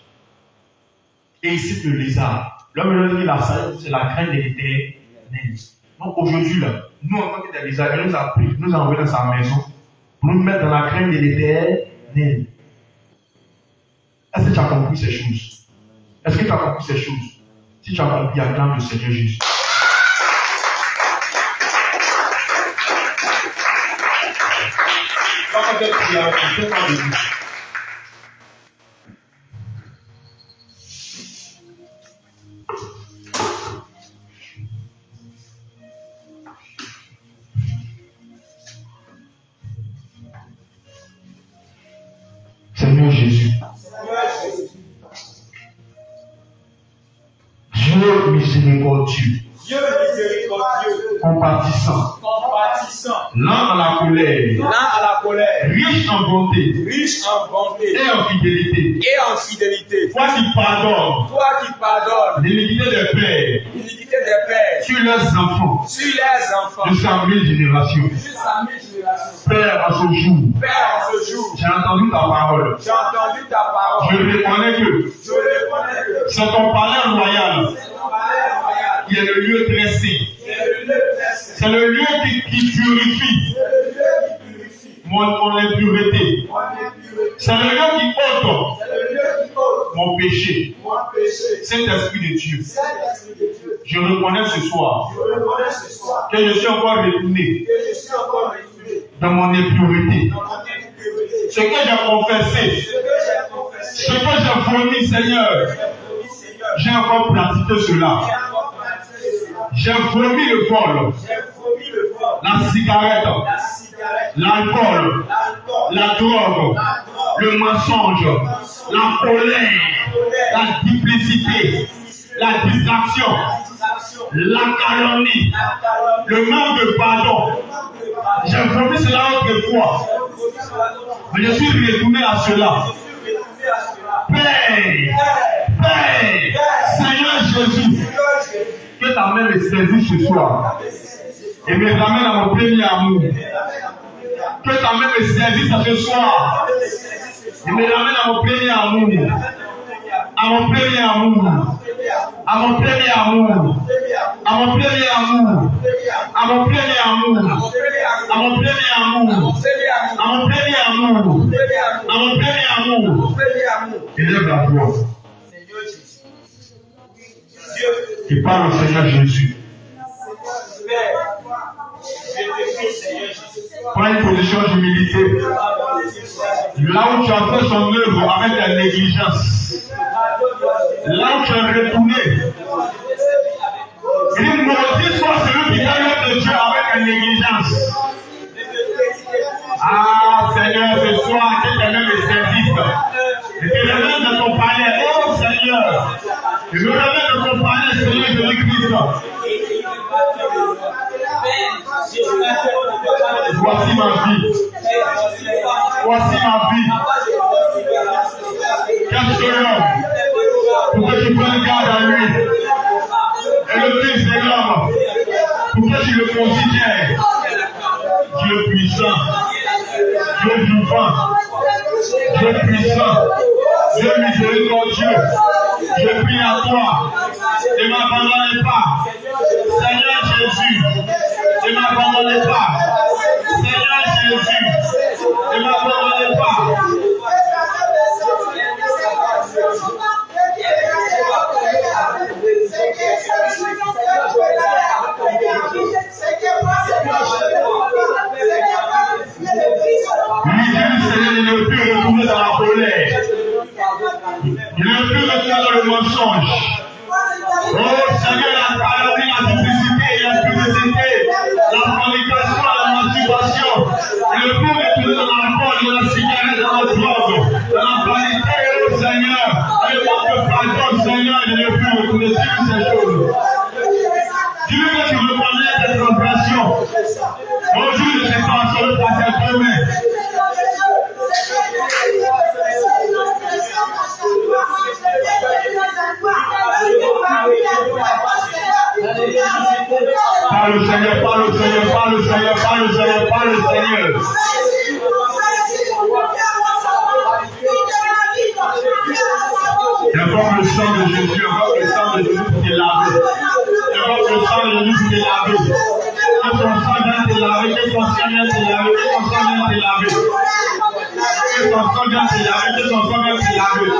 Et ici, le lézard. L'homme dit la sagesse, c'est la crainte de l'Éternel. Donc aujourd'hui, là, nous, en tant que des lézards, il nous a pris, nous a envoyés dans sa maison pour nous mettre dans la crainte de l'Éternel. Est-ce que tu as compris ces choses? Est-ce que tu as compris ces choses? Si tu as compris, acclame le Seigneur Jésus. Seigneur Jésus. Dieu miséricordieux. Dieu miséricordieux. Compatissant. Lent à la colère. Riche en bonté. Et en fidélité. Toi qui pardonnes. L'iniquité des pères. sur leurs enfants, jusqu'à 1000 générations. Père, à ce jour, j'ai entendu ta parole. Je reconnais que c'est ton palais royal qui est le lieu très saint. C'est le lieu qui purifie mon impureté. C'est le lieu qui ôte mon péché. Saint-Esprit de Dieu, je reconnais ce soir que je suis encore retourné dans mon impureté. Ce que j'ai confessé, ce que j'ai vomi, Seigneur, j'ai encore pratiqué cela. J'ai vomi le vol, la cigarette, l'alcool, la drogue, le mensonge, la colère, la duplicité, la distraction, la calomnie, le manque de pardon. J'ai vomi cela autrefois, mais je suis retourné à cela. Père, Seigneur Jésus, que ta main me saisisse ce soir et me ramène à mon premier amour. Que ta main me saisisse ce soir et me ramène à mon premier amour. À mon premier amour. À mon premier amour. À mon premier amour. À mon premier amour. À mon premier amour. À mon premier amour. À mon premier amour. Élève la voix. Et parle au Seigneur Jésus. Prends une position d'humilité. Là où tu as fait son œuvre avec la négligence. Là où tu es retourné. Il dit, maudit soit celui qui fait l'œuvre de Dieu avec la négligence. Ah Seigneur, ce soir, que tes mains me saisissent. Et que les mains de ton palais, oh Seigneur, je me remets de ton palais, Seigneur Jésus-Christ. Voici ma vie. Voici ma vie. Quel seul homme pour que tu prennes garde à lui. Et le Fils de l'homme pour que tu le considères. Dieu puissant, Dieu vivant, Dieu puissant, Dieu miséricordieux. Je prie à toi, ne m'abandonnez pas. Seigneur Jésus, ne m'abandonnez pas. Seigneur Jésus, ne m'abandonnez pas. Il ne peut retourner dans la colère. Il ne peut retourner dans le mensonge. Oh Seigneur, la calomnie, la duplicité, la publicité, la fornication, la masturbation. Il ne peut retourner dans l'alcool, dans la cigarette, dans la drogue, dans la vanité, oh Seigneur. Et manque de pardon, Seigneur, il ne peut retourner sur ces choses. Tu veux que tu reconnais tes transgressions. Aujourd'hui, je ne sais pas sur le passé demain. Parle au Seigneur, parle au Seigneur, parle au Seigneur, parle au Seigneur, parle au Seigneur. Invoque le sang de Jésus, invoque le sang de Jésus pour te laver. Invoque le sang de Jésus pour te laver. Que ton sang vienne te laver, que ton sang vienne te laver, que ton sang vienne te laver. Que ton sang vienne te laver, que ton sang vienne te laver.